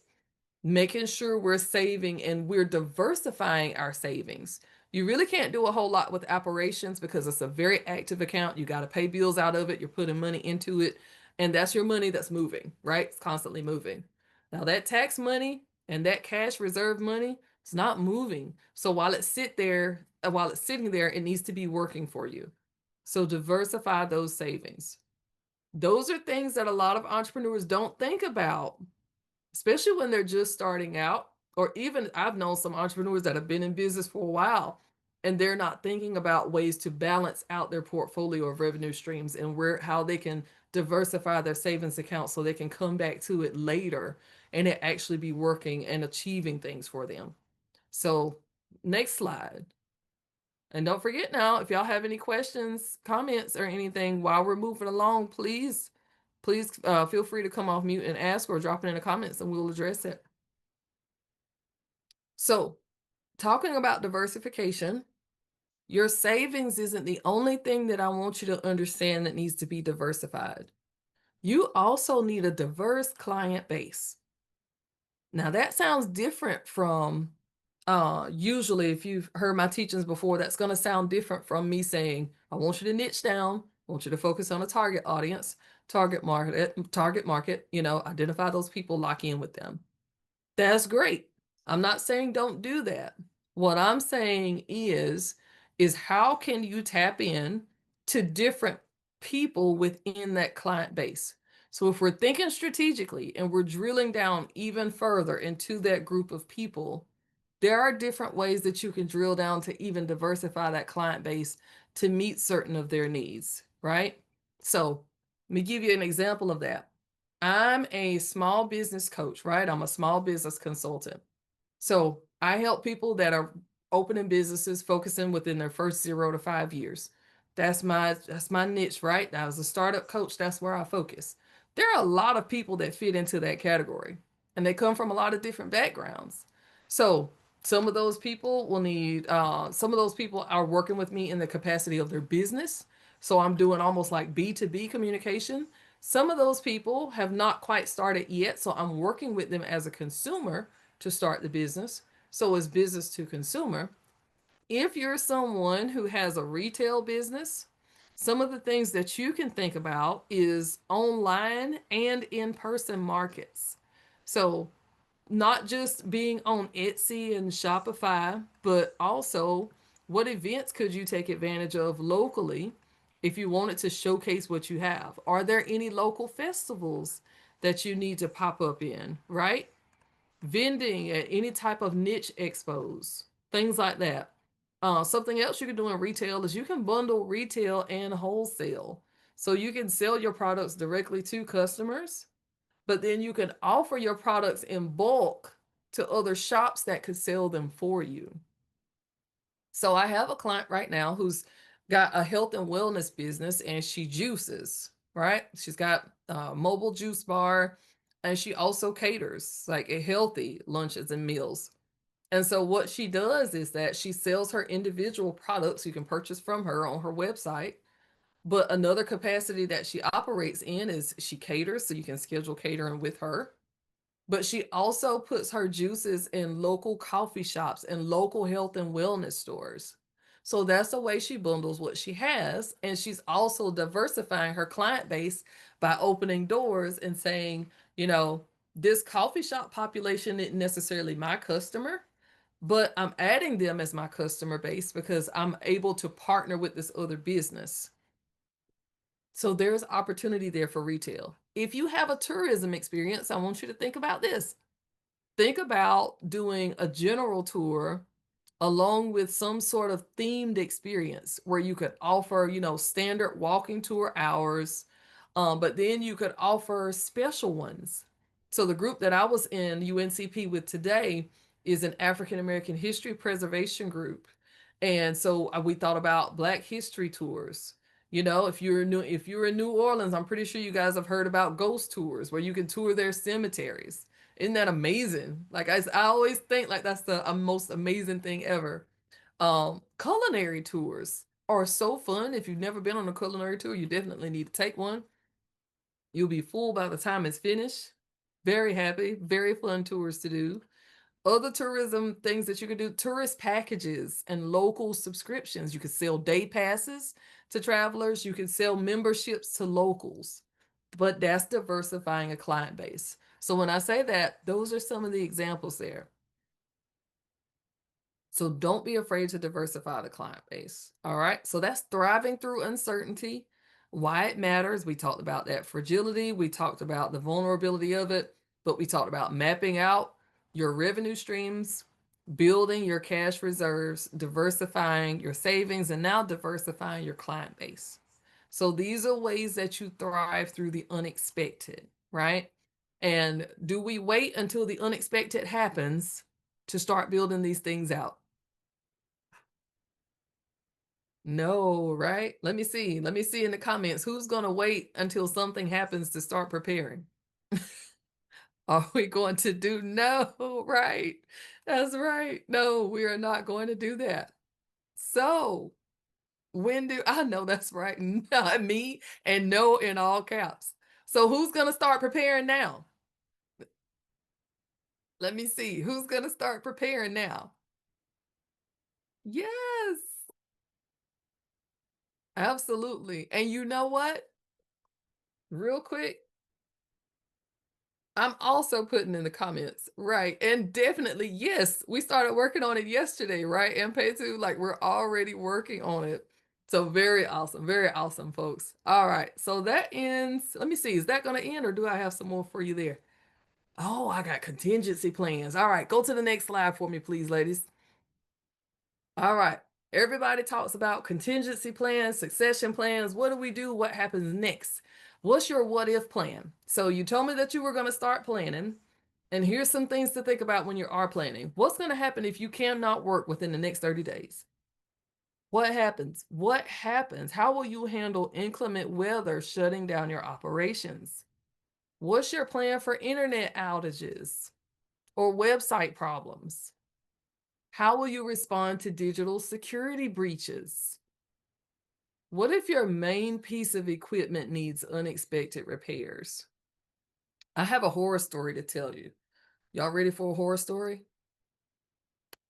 Making sure we're saving and we're diversifying our savings. You really can't do a whole lot with operations because it's a very active account. You got to pay bills out of it. You're putting money into it. And that's your money that's moving, right? It's constantly moving. Now, that tax money and that cash reserve money, it's not moving. So while while it's sitting there, it needs to be working for you. So diversify those savings. Those are things that a lot of entrepreneurs don't think about, especially when they're just starting out. Or even I've known some entrepreneurs that have been in business for a while and they're not thinking about ways to balance out their portfolio of revenue streams and how they can diversify their savings account so they can come back to it later and it actually be working and achieving things for them. So, next slide. And don't forget now, if y'all have any questions, comments, or anything while we're moving along, please feel free to come off mute and ask or drop it in the comments and we'll address it. So, talking about diversification, your savings isn't the only thing that I want you to understand that needs to be diversified. You also need a diverse client base. Now, that sounds different from usually, if you've heard my teachings before, that's going to sound different from me saying, I want you to niche down, I want you to focus on a target audience, target market, identify those people, lock in with them. That's great. I'm not saying don't do that. What I'm saying is how can you tap in to different people within that client base? So if we're thinking strategically and we're drilling down even further into that group of people, there are different ways that you can drill down to even diversify that client base to meet certain of their needs, right? So let me give you an example of that. I'm a small business coach, right? I'm a small business consultant. So I help people that are opening businesses, focusing within their first 0 to 5 years. That's my niche, right? Now, as a startup coach, that's where I focus. There are a lot of people that fit into that category, and they come from a lot of different backgrounds. So some of those people will need. Some of those people are working with me in the capacity of their business. So I'm doing almost like B2B communication. Some of those people have not quite started yet, so I'm working with them as a consumer to start the business. So as business to consumer, if you're someone who has a retail business, some of the things that you can think about is online and in-person markets. So not just being on Etsy and Shopify, but also what events could you take advantage of locally if you wanted to showcase what you have? Are there any local festivals that you need to pop up in, right? Vending at any type of niche expos, things like that. Something else you can do in retail is you can bundle retail and wholesale. So you can sell your products directly to customers, but then you can offer your products in bulk to other shops that could sell them for you. So I have a client right now who's got a health and wellness business and she juices, right? She's got a mobile juice bar and she also caters like a healthy lunches and meals. And so what she does is that she sells her individual products you can purchase from her on her website. But another capacity that she operates in is she caters, so you can schedule catering with her. But she also puts her juices in local coffee shops and local health and wellness stores. So that's the way she bundles what she has. And she's also diversifying her client base by opening doors and saying, you know, This coffee shop population isn't necessarily my customer, but I'm adding them as my customer base because I'm able to partner with this other business. So there's opportunity there for retail. If you have a tourism experience, I want you to think about this. Think about doing a general tour along with some sort of themed experience where you could offer, standard walking tour hours, but then you could offer special ones. So the group that I was in UNCP with today is an African American history preservation group. And so we thought about Black history tours. If you're in New Orleans, I'm pretty sure you guys have heard about ghost tours where you can tour their cemeteries. Isn't that amazing? Like I always think like that's the most amazing thing ever. Culinary tours are so fun. If you've never been on a culinary tour, you definitely need to take one. You'll be full by the time it's finished. Very happy, very fun tours to do. Other tourism things that you could do, tourist packages and local subscriptions. You could sell day passes to travelers, you can sell memberships to locals, but that's diversifying a client base. So when I say that, those are some of the examples there. So don't be afraid to diversify the client base. All right. So that's thriving through uncertainty, why it matters. We talked about that fragility. We talked about the vulnerability of it, but we talked about mapping out your revenue streams, building your cash reserves, diversifying your savings, and now diversifying your client base. So these are ways that you thrive through the unexpected, right? And do we wait until the unexpected happens to start building these things out? No, right? Let me see. Let me see in the comments who's going to wait until something happens to start preparing. Are we going to do no, right? That's right. No, we are not going to do that. So, when do I know that's right? Not me and no in all caps. So, who's going to start preparing now? Let me see. Who's going to start preparing now? Yes, absolutely. And you know what? Real quick, I'm also putting in the comments, right? And definitely, yes, we started working on it yesterday, right? And pay to like we're already working on it. So very awesome, folks. All right, so that ends. Let me see, is that going to end, or do I have some more for you there? Oh, I got contingency plans. All right, go to the next slide for me, please, ladies. All right. Everybody talks about contingency plans, succession plans. What do we do? What happens next? What's your what if plan? So you told me that you were going to start planning. And here's some things to think about when you are planning. What's going to happen if you cannot work within the next 30 days? What happens? What happens? How will you handle inclement weather shutting down your operations? What's your plan for internet outages or website problems? How will you respond to digital security breaches? What if your main piece of equipment needs unexpected repairs? I have a horror story to tell you. Y'all ready for a horror story?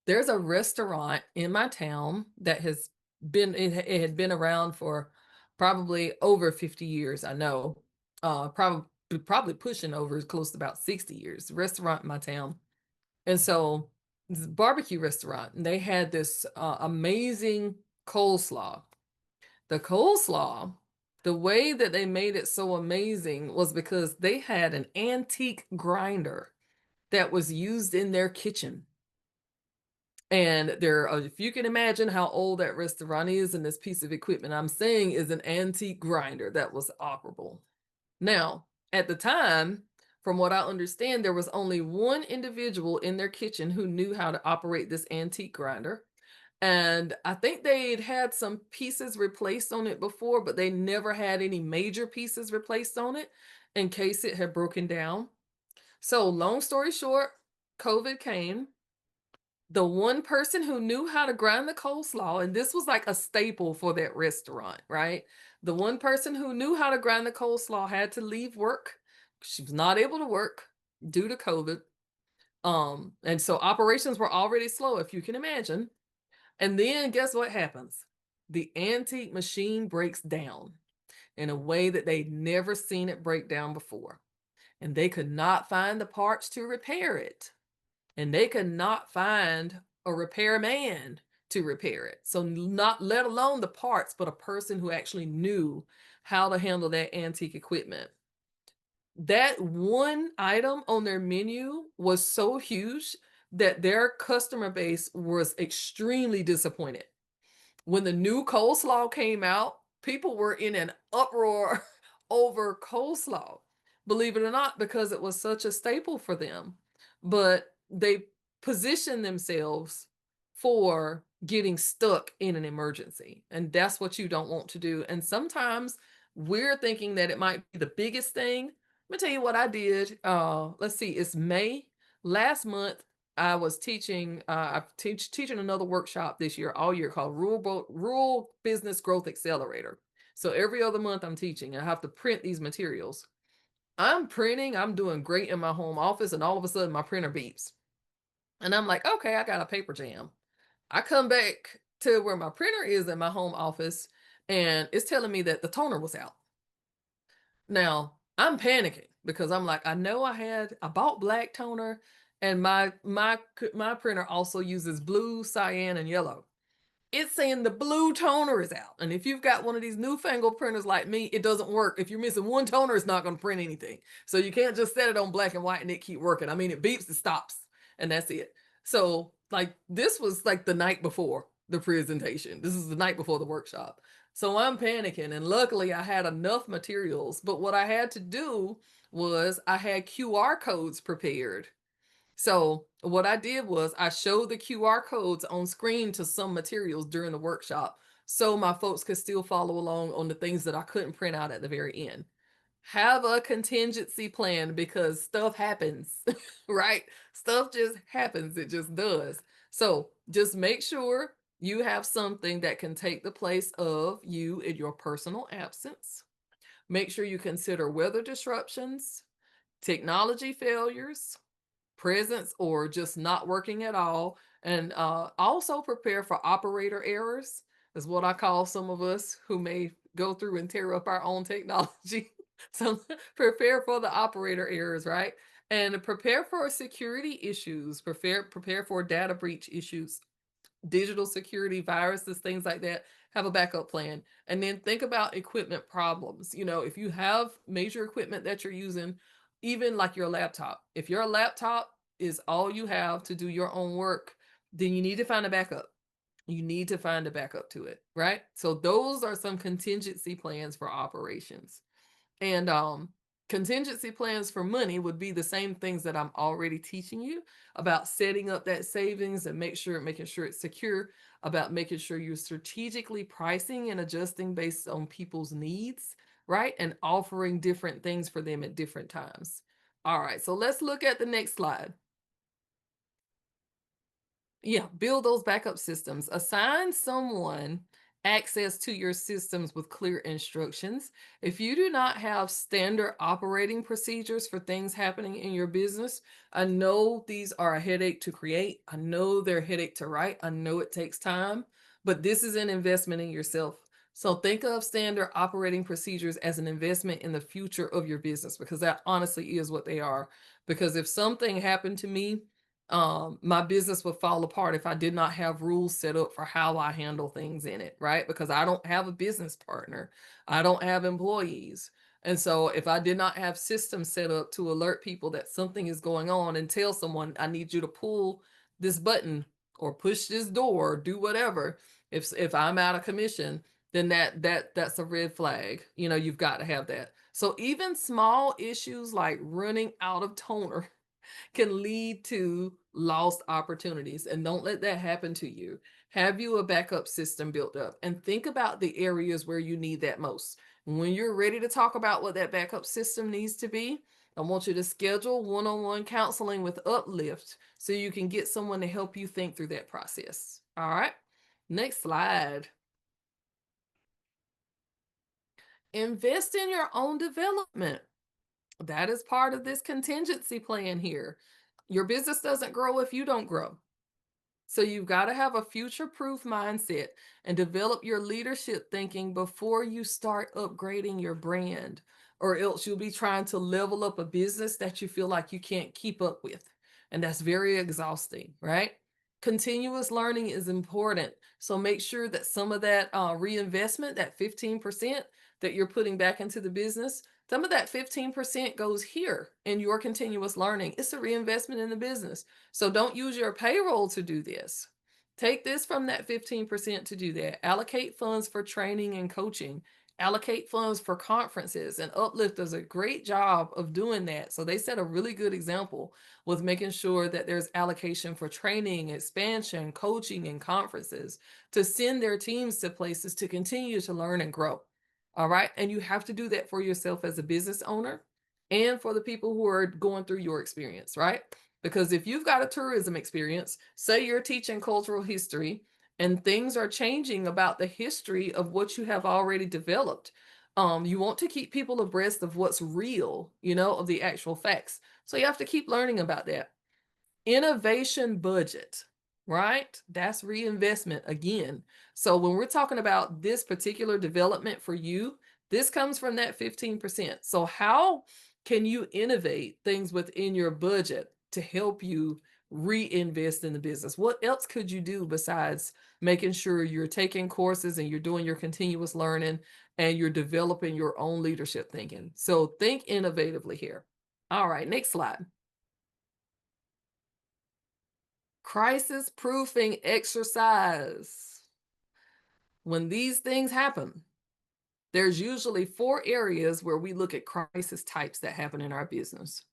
There's a restaurant in my town that has it had been around for probably over 50 years, I know. Probably pushing over close to about 60 years. Restaurant in my town. And so this barbecue restaurant, and they had this amazing coleslaw. The coleslaw, the way that they made it so amazing was because they had an antique grinder that was used in their kitchen. And there, if you can imagine how old that restaurant is, and this piece of equipment I'm saying is an antique grinder that was operable. Now, at the time, from what I understand, there was only one individual in their kitchen who knew how to operate this antique grinder. And I think they'd had some pieces replaced on it before, but they never had any major pieces replaced on it in case it had broken down. So, long story short, COVID came. The one person who knew how to grind the coleslaw, and this was like a staple for that restaurant, right? The one person who knew how to grind the coleslaw had to leave work. She was not able to work due to COVID. And so operations were already slow, if you can imagine. And then guess what happens? The antique machine breaks down in a way that they'd never seen it break down before. and they could not find the parts to repair it. And they could not find a repairman to repair it. So, not let alone the parts, but a person who actually knew how to handle that antique equipment. That one item on their menu was so huge that their customer base was extremely disappointed. When the new coleslaw came out, people were in an uproar over coleslaw, believe it or not, because it was such a staple for them. But they positioned themselves for getting stuck in an emergency. And that's what you don't want to do. And sometimes we're thinking that it might be the biggest thing. Let me tell you what I did. Let's see, it's May. Last month, I was teaching. Teaching another workshop this year, all year, called Rural Business Growth Accelerator. So every other month, I'm teaching. I have to print these materials. I'm printing. I'm doing great in my home office, and all of a sudden, my printer beeps, and I'm like, okay, I got a paper jam. I come back to where my printer is in my home office, and it's telling me that the toner was out. Now, I'm panicking because I'm like, I bought black toner, and my printer also uses blue, cyan, and yellow. It's saying the blue toner is out. And if you've got one of these newfangled printers like me, it doesn't work. If you're missing one toner, it's not going to print anything. So you can't just set it on black and white and it keep working. I mean, it beeps, it stops, and that's it. So, like, this was like the night before the presentation. This is the night before the workshop. So I'm panicking, and luckily I had enough materials. But what I had to do was I had QR codes prepared. So what I did was I showed the QR codes on screen to some materials during the workshop so my folks could still follow along on the things that I couldn't print out at the very end. Have a contingency plan because stuff happens, right? Stuff just happens. It just does. So just make sure you have something that can take the place of you in your personal absence. Make sure you consider weather disruptions, technology failures, presence or just not working at all. And also prepare for operator errors, is what I call some of us who may go through and tear up our own technology. So prepare for the operator errors, right? And prepare for security issues, prepare for data breach issues, digital security, viruses, things like that. Have a backup plan. And then think about equipment problems. If you have major equipment that you're using, even like your laptop, if your laptop is all you have to do your own work, then you need to find a backup. You need to find a backup to it, right? So those are some contingency plans for operations. And contingency plans for money would be the same things that I'm already teaching you about setting up that savings and making sure it's secure, about making sure you're strategically pricing and adjusting based on people's needs, right? And offering different things for them at different times. All right, so let's look at the next slide. Yeah, build those backup systems. Assign someone access to your systems with clear instructions. If you do not have standard operating procedures for things happening in your business, I know these are a headache to create. I know they're a headache to write. I know it takes time, but this is an investment in yourself. So think of standard operating procedures as an investment in the future of your business, because that honestly is what they are. Because if something happened to me, my business would fall apart if I did not have rules set up for how I handle things in it, right? Because I don't have a business partner, I don't have employees. And so if I did not have systems set up to alert people that something is going on and tell someone, I need you to pull this button or push this door, or do whatever, if I'm out of commission, then that's a red flag. You've got to have that. So even small issues like running out of toner can lead to lost opportunities. And don't let that happen to you. Have you a backup system built up and think about the areas where you need that most. When you're ready to talk about what that backup system needs to be, I want you to schedule one-on-one counseling with Uplift so you can get someone to help you think through that process. All right. Next slide. Invest in your own development. That is part of this contingency plan here. Your business doesn't grow if you don't grow. So you've got to have a future-proof mindset and develop your leadership thinking before you start upgrading your brand. or else you'll be trying to level up a business that you feel like you can't keep up with. And that's very exhausting, right? Continuous learning is important. So make sure that some of that reinvestment, that 15% that you're putting back into the business, some of that 15% goes here in your continuous learning. It's a reinvestment in the business. So don't use your payroll to do this. Take this from that 15% to do that. Allocate funds for training and coaching. Allocate funds for conferences. And Uplift does a great job of doing that. So they set a really good example with making sure that there's allocation for training, expansion, coaching, and conferences to send their teams to places to continue to learn and grow. All right. And you have to do that for yourself as a business owner and for the people who are going through your experience, right? Because if you've got a tourism experience, say you're teaching cultural history and things are changing about the history of what you have already developed, you want to keep people abreast of what's real, of the actual facts. So you have to keep learning about that. Innovation budget, right? That's reinvestment again. So when we're talking about this particular development for you, this comes from that 15%. So how can you innovate things within your budget to help you reinvest in the business? What else could you do besides making sure you're taking courses and you're doing your continuous learning and you're developing your own leadership thinking? So think innovatively here. All right, next slide. Crisis proofing exercise. When these things happen, there's usually 4 areas where we look at crisis types that happen in our business.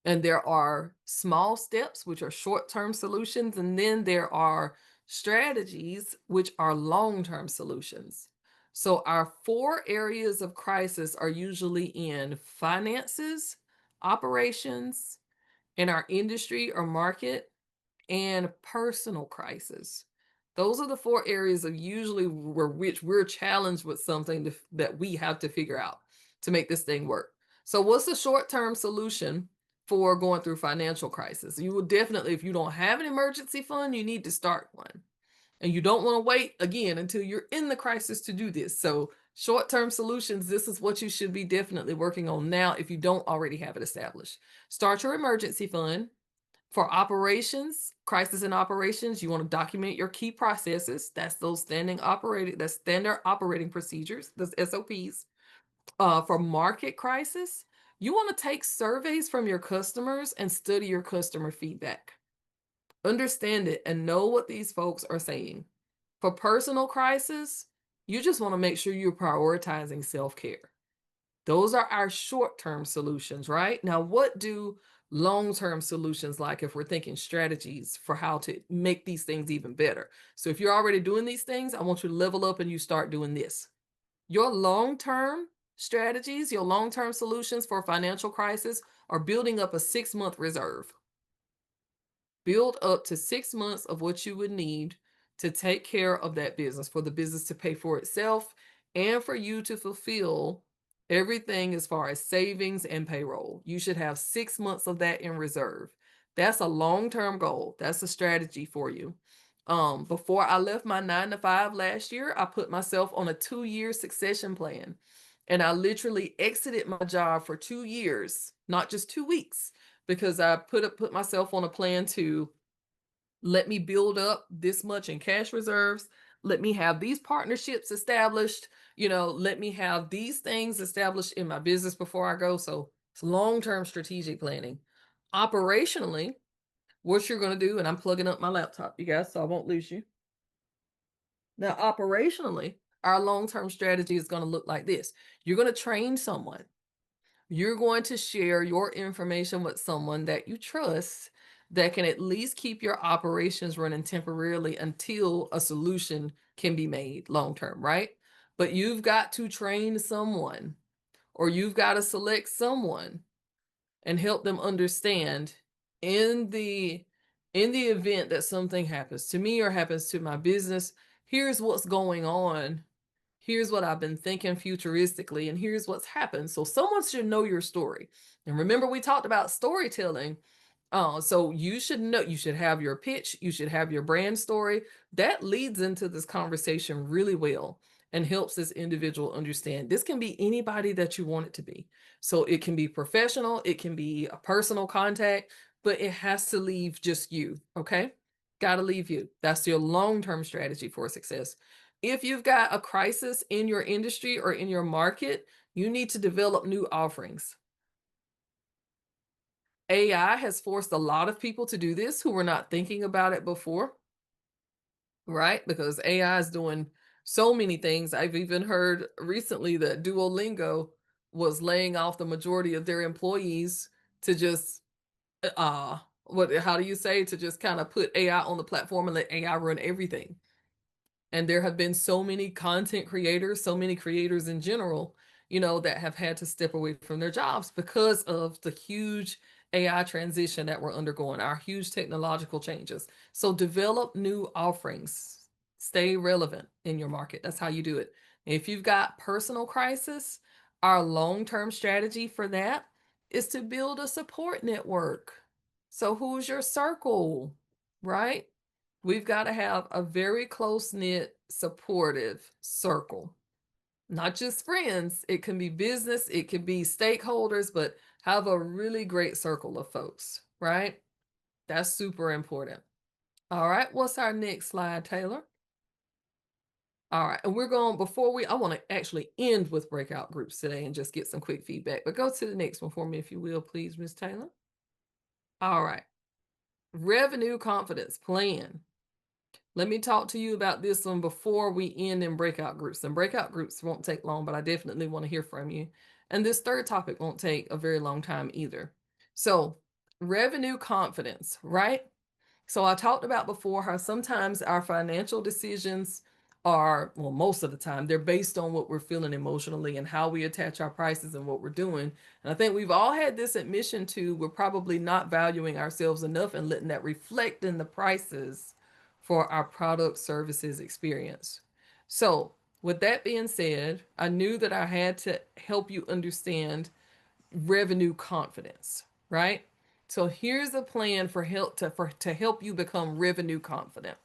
And there are small steps, which are short term solutions, and then there are strategies, which are long term solutions. So, our 4 areas of crisis are usually in finances, operations, in our industry or market, and personal crisis. Those are the 4 areas of usually where which we're challenged with something that we have to figure out to make this thing work. So what's the short-term solution for going through financial crisis? You will definitely, if you don't have an emergency fund, you need to start one. And you don't want to wait again until you're in the crisis to do this. So short-term solutions, this is what you should be definitely working on now if you don't already have it established. Start your emergency fund. For operations, crisis and operations, you want to document your key processes. That's that's standard operating procedures, those SOPs. For market crisis, you want to take surveys from your customers and study your customer feedback. Understand it and know what these folks are saying. For personal crisis, you just want to make sure you're prioritizing self-care. Those are our short-term solutions, right? Now, what do long-term solutions like if we're thinking strategies for how to make these things even better? So if you're already doing these things, I want you to level up and you start doing this. Your long-term strategies, your long-term solutions for financial crisis are building up a 6-month reserve. Build up to 6 months of what you would need to take care of that business, for the business to pay for itself and for you to fulfill everything as far as savings and payroll. You should have 6 months of that in reserve. That's a long-term goal. That's a strategy for you. Before I left my 9 to 5 last year, I put myself on a 2-year succession plan. And I literally exited my job for 2 years, not just 2 weeks, because I put myself on a plan to let me build up this much in cash reserves. Let me have these partnerships established. Let me have these things established in my business before I go. So it's long-term strategic planning. Operationally, what you're going to do, and I'm plugging up my laptop, you guys, so I won't lose you. Now, operationally, our long-term strategy is going to look like this. You're going to train someone. You're going to share your information with someone that you trust that can at least keep your operations running temporarily until a solution can be made long term, right? But you've got to train someone, or you've got to select someone and help them understand in the event that something happens to me or happens to my business, here's what's going on. Here's what I've been thinking futuristically, and here's what's happened. So someone should know your story. And remember, we talked about storytelling. So you should know, you should have your pitch, you should have your brand story. That leads into this conversation really well. and helps this individual understand this can be anybody that you want it to be. So it can be professional, it can be a personal contact, but it has to leave just you. Okay. Got to leave you. That's your long term strategy for success. If you've got a crisis in your industry or in your market, you need to develop new offerings. AI has forced a lot of people to do this who were not thinking about it before, right? Because AI is doing so many things. I've even heard recently that Duolingo was laying off the majority of their employees to just what how do you say, to just kind of put AI on the platform and let AI run everything. And there have been so many content creators, so many creators in general, that have had to step away from their jobs because of the huge AI transition that we're undergoing, our huge technological changes. So develop new offerings, stay relevant in your market. That's how you do it. If you've got personal crisis, our long-term strategy for that is to build a support network. So who's your circle, right? We've got to have a very close knit, supportive circle, not just friends. It can be business, it can be stakeholders, but have a really great circle of folks, right? That's super important. All right, what's our next slide, Taylor? All right, and we're going, I want to actually end with breakout groups today and just get some quick feedback, but go to the next one for me, if you will, please, Miss Taylor. All right, revenue confidence plan. Let me talk to you about this one before we end in breakout groups. And breakout groups won't take long, but I definitely want to hear from you. And this third topic won't take a very long time either. So, revenue confidence, right? So I talked about before how sometimes our financial decisions are, well, most of the time, they're based on what we're feeling emotionally and how we attach our prices and what we're doing. And I think we've all had this admission to we're probably not valuing ourselves enough and letting that reflect in the prices for our product, services, experience. So, with that being said, I knew that I had to help you understand revenue confidence, right? So here's a plan to help you become revenue confident.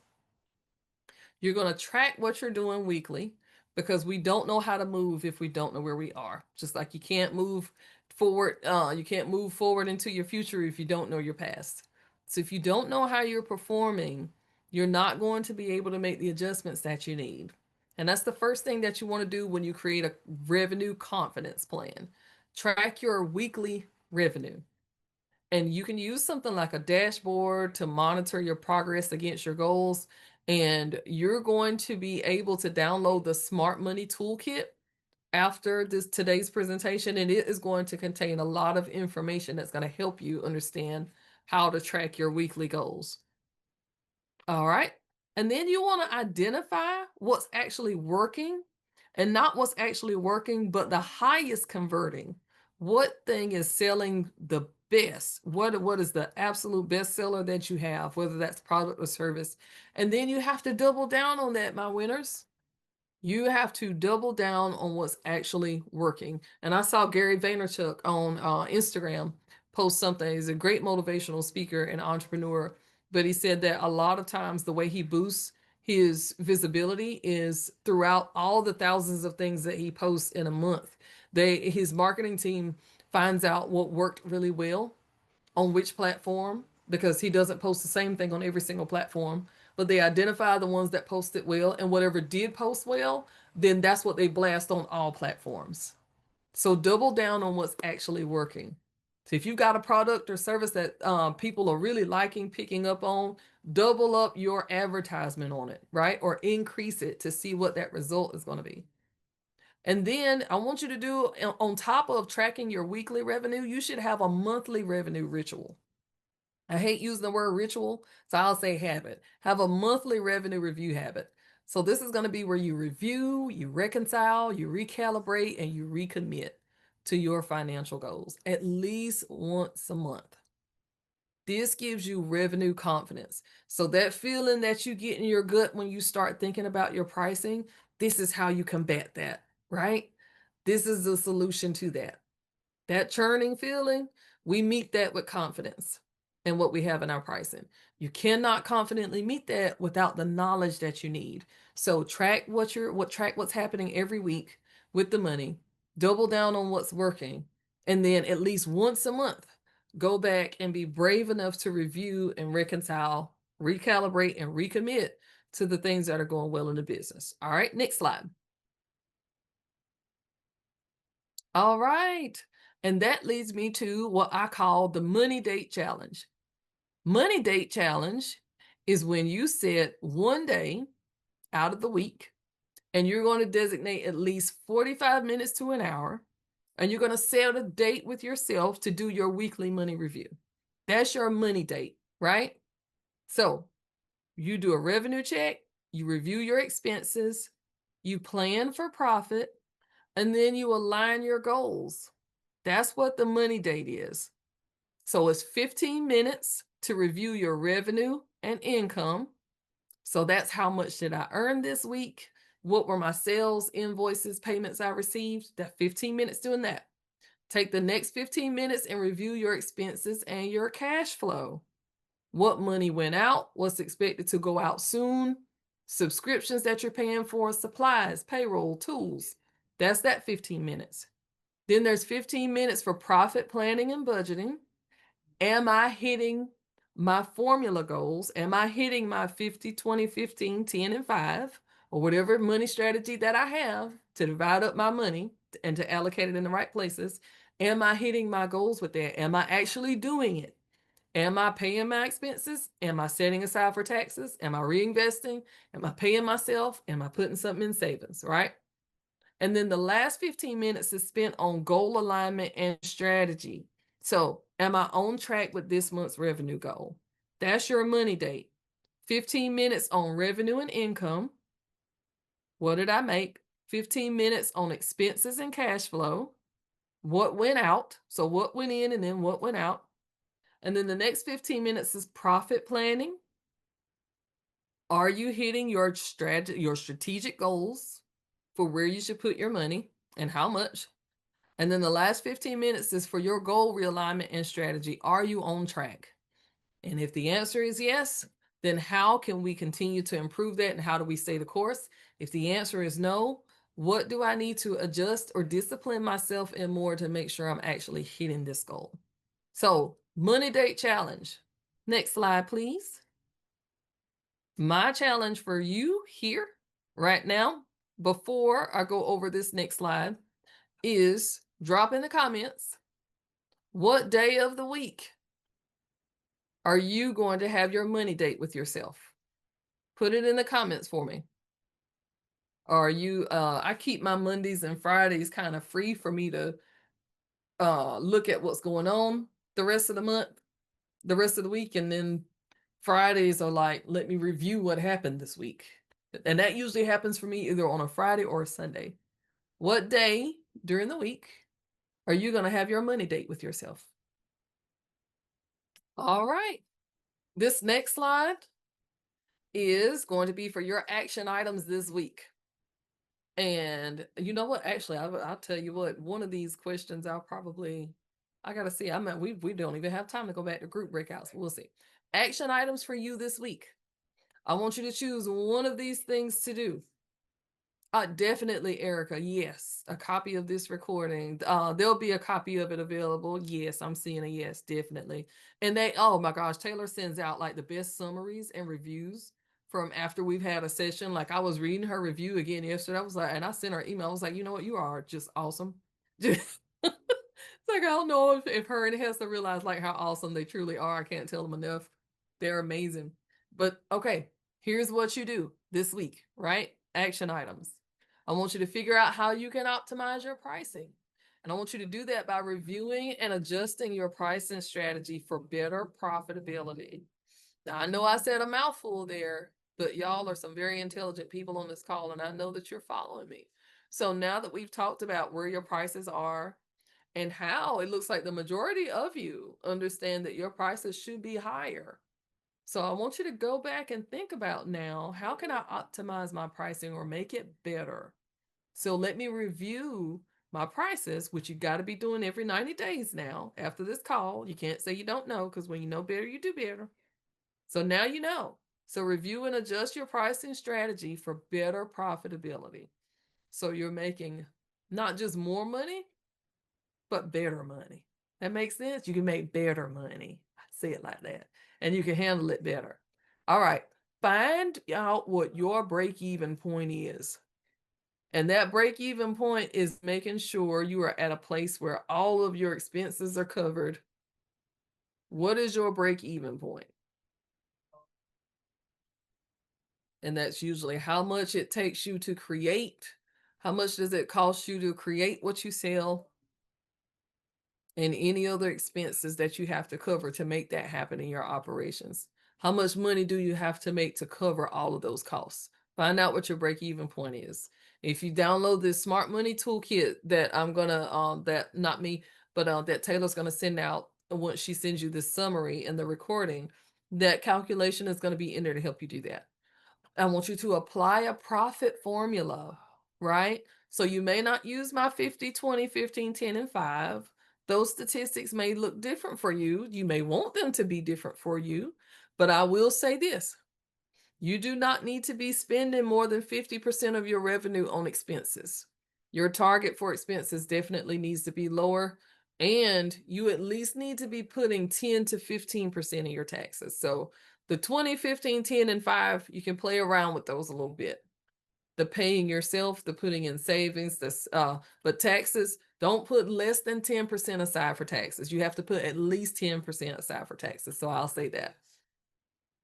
You're going to track what you're doing weekly because we don't know how to move if we don't know where we are. Just like you can't move forward into your future if you don't know your past. So if you don't know how you're performing, you're not going to be able to make the adjustments that you need. And that's the first thing that you want to do when you create a revenue confidence plan. Track your weekly revenue. And you can use something like a dashboard to monitor your progress against your goals. And you're going to be able to download the Smart Money Toolkit after today's presentation, and it is going to contain a lot of information that's going to help you understand how to track your weekly goals. All right. And then you want to identify what's actually working, and not what's actually working, but the highest converting. What thing is selling the best? What is the absolute best seller that you have, whether that's product or service? And then you have to double down on that, my winners. You have to double down on what's actually working. And I saw Gary Vaynerchuk on Instagram post something. He's a great motivational speaker and entrepreneur, but he said that a lot of times the way he boosts his visibility is throughout all the thousands of things that he posts in a month. His marketing team finds out what worked really well on which platform, because he doesn't post the same thing on every single platform, but they identify the ones that posted well, and whatever did post well, then that's what they blast on all platforms. So double down on what's actually working. So if you've got a product or service that people are really liking, picking up on, double up your advertisement on it, right? Or increase it to see what that result is going to be. And then I want you to do, on top of tracking your weekly revenue, you should have a monthly revenue ritual. I hate using the word ritual, so I'll say habit. Have a monthly revenue review habit. So this is going to be where you review, you reconcile, you recalibrate, and you recommit to your financial goals at least once a month. This gives you revenue confidence. So that feeling that you get in your gut when you start thinking about your pricing, this is how you combat that, right? This is the solution to that. That churning feeling, we meet that with confidence. and what we have in our pricing. You cannot confidently meet that without the knowledge that you need. So track what's happening every week with the money, double down on what's working, and then at least once a month, go back and be brave enough to review and reconcile, recalibrate, and recommit to the things that are going well in the business. All right, next slide. All right. And that leads me to what I call the money date challenge. Money date challenge is when you set one day out of the week and you're going to designate at least 45 minutes to an hour, and you're going to set a date with yourself to do your weekly money review. That's your money date, right? So you do a revenue check, you review your expenses, you plan for profit, and then you align your goals. That's what the money date is. So it's 15 minutes to review your revenue and income. So that's how much did I earn this week? What were my sales, invoices, payments I received? That 15 minutes doing that. Take the next 15 minutes and review your expenses and your cash flow. What money went out? What's expected to go out soon? Subscriptions that you're paying for, supplies, payroll, tools. That's that 15 minutes. Then there's 15 minutes for profit planning and budgeting. Am I hitting my formula goals? Am I hitting my 50, 20, 15, 10, and 5, or whatever money strategy that I have to divide up my money and to allocate it in the right places? Am I hitting my goals with that? Am I actually doing it? Am I paying my expenses? Am I setting aside for taxes? Am I reinvesting? Am I paying myself? Am I putting something in savings, right? And then the last 15 minutes is spent on goal alignment and strategy. So, am I on track with this month's revenue goal? That's your money date. 15 minutes on revenue and income. What did I make? 15 minutes on expenses and cash flow. What went out? So, what went in and then what went out? And then the next 15 minutes is profit planning. Are you hitting your strategic goals for where you should put your money and how much? And then the last 15 minutes is for your goal realignment and strategy. Are you on track? And if the answer is yes, then how can we continue to improve that and how do we stay the course? If the answer is no, what do I need to adjust or discipline myself in more to make sure I'm actually hitting this goal? So, money date challenge. Next slide, please. My challenge for you here right now, before I go over this next slide, is drop in the comments, what day of the week are you going to have your money date with yourself? Put it in the comments for me. Are you, I keep my Mondays and Fridays kind of free for me to look at what's going on the rest of the month, the rest of the week. And then Fridays are like, let me review what happened this week. And that usually happens for me either on a Friday or a Sunday. What day during the week are you going to have your money date with yourself? All right. This next slide is going to be for your action items this week. And you know what? Actually, I'll tell you what, one of these questions I got to see. We don't even have time to go back to group breakouts. We'll see. Action items for you this week. I want you to choose one of these things to do. Definitely, Erica. Yes, a copy of this recording. There'll be a copy of it available. Yes, I'm seeing a yes, definitely. And oh my gosh, Taylor sends out like the best summaries and reviews from after we've had a session. Like I was reading her review again yesterday. I was like, and I sent her email. I was like, you know what, you are just awesome. It's like I don't know if her and Hester realize like how awesome they truly are. I can't tell them enough. They're amazing. But okay, here's what you do this week, right? Action items. I want you to figure out how you can optimize your pricing. And I want you to do that by reviewing and adjusting your pricing strategy for better profitability. Now, I know I said a mouthful there, but y'all are some very intelligent people on this call, and I know that you're following me. So now that we've talked about where your prices are and how it looks like the majority of you understand that your prices should be higher. So I want you to go back and think about now, how can I optimize my pricing or make it better? So let me review my prices, which you got to be doing every 90 days now after this call. You can't say you don't know, because when you know better, you do better. So now you know. So review and adjust your pricing strategy for better profitability. So you're making not just more money, but better money. That makes sense. You can make better money. I say it like that. And you can handle it better. All right. Find out what your break even point is. And that break even point is making sure you are at a place where all of your expenses are covered. What is your break even point? And that's usually how much it takes you to create. How much does it cost you to create what you sell? And any other expenses that you have to cover to make that happen in your operations. How much money do you have to make to cover all of those costs? Find out what your break even point is. If you download this smart money toolkit that I'm gonna that not me, but that Taylor's gonna send out once she sends you this summary and the recording, that calculation is gonna be in there to help you do that. I want you to apply a profit formula, right? So you may not use my 50, 20, 15, 10, and 5. Those statistics may look different for you. You may want them to be different for you. But I will say this: you do not need to be spending more than 50% of your revenue on expenses. Your target for expenses definitely needs to be lower. And you at least need to be putting 10 to 15% of your taxes. So the 20, 15, 10, and 5, you can play around with those a little bit. The paying yourself, the putting in savings, but taxes, don't put less than 10% aside for taxes. You have to put at least 10% aside for taxes. So I'll say that.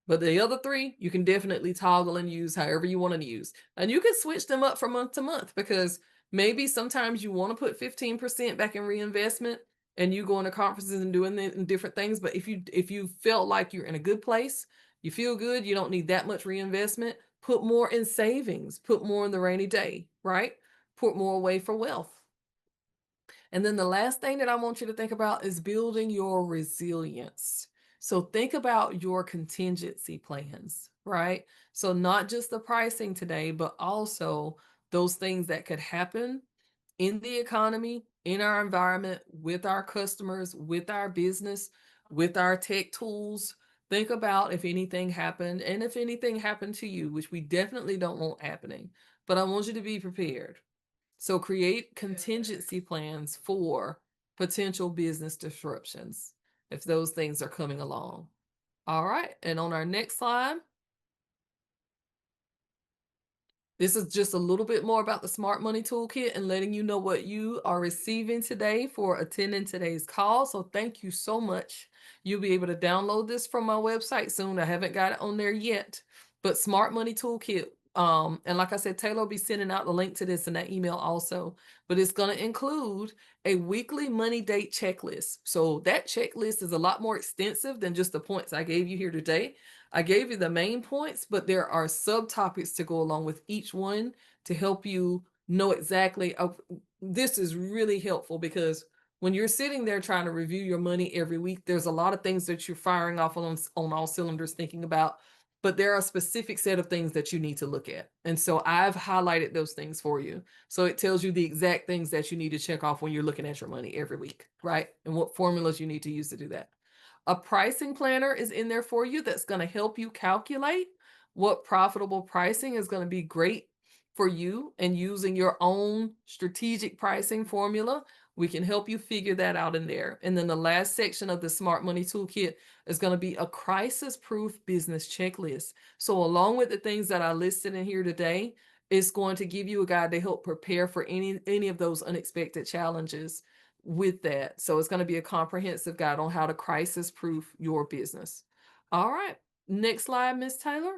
But the other three, you can definitely toggle and use however you want to use. And you can switch them up from month to month, because maybe sometimes you want to put 15% back in reinvestment and you go into conferences and doing different things. But if you felt like you're in a good place, you feel good, you don't need that much reinvestment, put more in savings, put more in the rainy day, right? Put more away for wealth. And then the last thing that I want you to think about is building your resilience. So think about your contingency plans, right? So not just the pricing today, but also those things that could happen in the economy, in our environment, with our customers, with our business, with our tech tools. Think about if anything happened, and if anything happened to you, which we definitely don't want happening, but I want you to be prepared. So create contingency plans for potential business disruptions if those things are coming along. All right. And on our next slide, this is just a little bit more about the Smart Money Toolkit and letting you know what you are receiving today for attending today's call. So thank you so much. You'll be able to download this from my website soon. I haven't got it on there yet, but Smart Money Toolkit. And like I said, Taylor will be sending out the link to this in that email also, but it's going to include a weekly money date checklist. So that checklist is a lot more extensive than just the points I gave you here today. I gave you the main points, but there are subtopics to go along with each one to help you know exactly. This is really helpful, because when you're sitting there trying to review your money every week, there's a lot of things that you're firing off on all cylinders thinking about, but there are a specific set of things that you need to look at. And so I've highlighted those things for you. So it tells you the exact things that you need to check off when you're looking at your money every week, right? And what formulas you need to use to do that. A pricing planner is in there for you that's going to help you calculate what profitable pricing is going to be great for you, and using your own strategic pricing formula. We can help you figure that out in there. And then the last section of the Smart Money Toolkit is going to be a crisis-proof business checklist. So along with the things that I listed in here today, it's going to give you a guide to help prepare for any of those unexpected challenges with that. So it's going to be a comprehensive guide on how to crisis proof your business. All right. Next slide, Miss Taylor.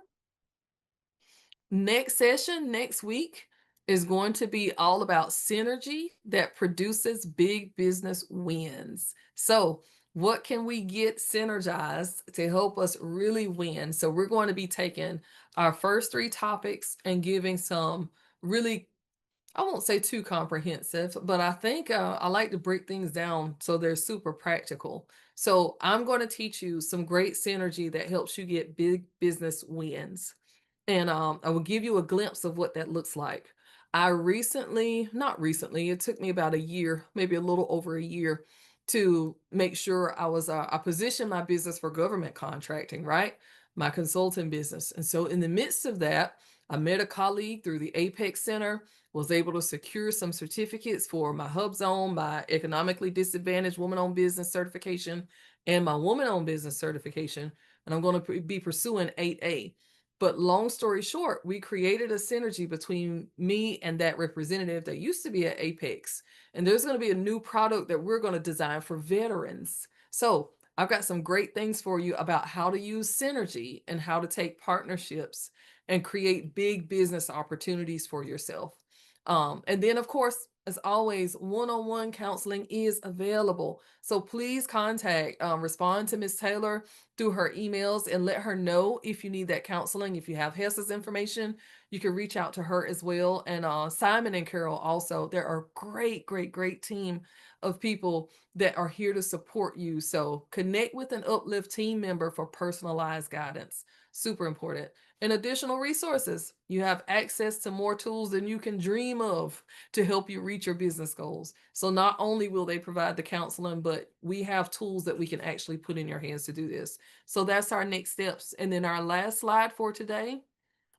Next session next week is going to be all about synergy that produces big business wins. So what can we get synergized to help us really win? So we're going to be taking our first 3 topics and giving some really, I won't say too comprehensive, but I think I like to break things down so they're super practical. So I'm going to teach you some great synergy that helps you get big business wins. And I will give you a glimpse of what that looks like. I recently, not recently, it took me about a year, maybe a little over a year to make sure I positioned my business for government contracting, right? My consulting business. And so in the midst of that, I met a colleague through the Apex Center, was able to secure some certificates for my Hub Zone, my economically disadvantaged woman owned business certification, and my woman owned business certification. And I'm going to be pursuing 8A. But long story short, we created a synergy between me and that representative that used to be at Apex. And there's going to be a new product that we're going to design for veterans. So I've got some great things for you about how to use synergy and how to take partnerships and create big business opportunities for yourself. And then, of course, as always, one-on-one counseling is available. So please respond to Miss Taylor through her emails and let her know if you need that counseling. If you have Hessa's information, you can reach out to her as well. And Simon and Carol also, they're a great, great, great team of people that are here to support you. So connect with an Uplift team member for personalized guidance. Super important. And additional resources. You have access to more tools than you can dream of to help you reach your business goals. So not only will they provide the counseling, but we have tools that we can actually put in your hands to do this. So that's our next steps. And then our last slide for today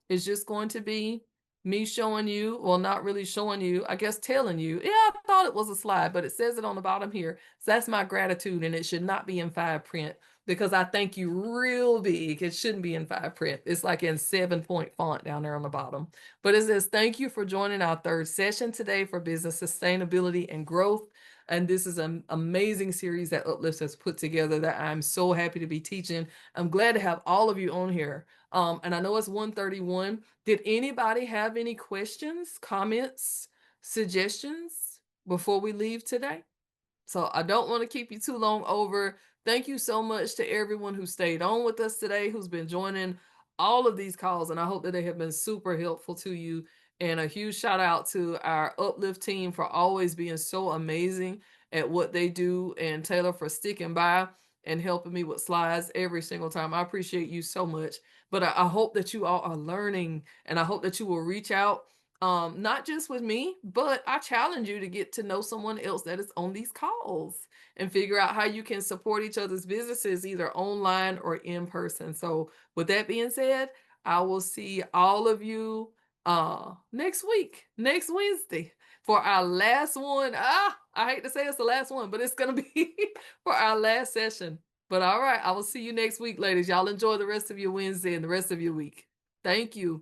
is just going to be me showing you, well, not really showing you, I guess telling you. Yeah, I thought it was a slide, but it says it on the bottom here. So that's my gratitude, and it should not be in 5 print because I thank you real big. It shouldn't be in 5 print. It's like in 7 point font down there on the bottom. But it says, thank you for joining our third session today for business sustainability and growth. And this is an amazing series that Uplifts has put together that I'm so happy to be teaching. I'm glad to have all of you on here. And I know it's 1:31. Did anybody have any questions, comments, suggestions before we leave today? So I don't want to keep you too long over. Thank you so much to everyone who stayed on with us today, who's been joining all of these calls, and I hope that they have been super helpful to you. And a huge shout out to our Uplift team for always being so amazing at what they do, and Taylor for sticking by and helping me with slides every single time. I appreciate you so much. But I hope that you all are learning, and I hope that you will reach out, not just with me, but I challenge you to get to know someone else that is on these calls and figure out how you can support each other's businesses either online or in person. So with that being said, I will see all of you next week, next Wednesday, for our last one. I hate to say it's the last one, but it's gonna be for our last session. But all right, I will see you next week, ladies. Y'all enjoy the rest of your Wednesday and the rest of your week. Thank you.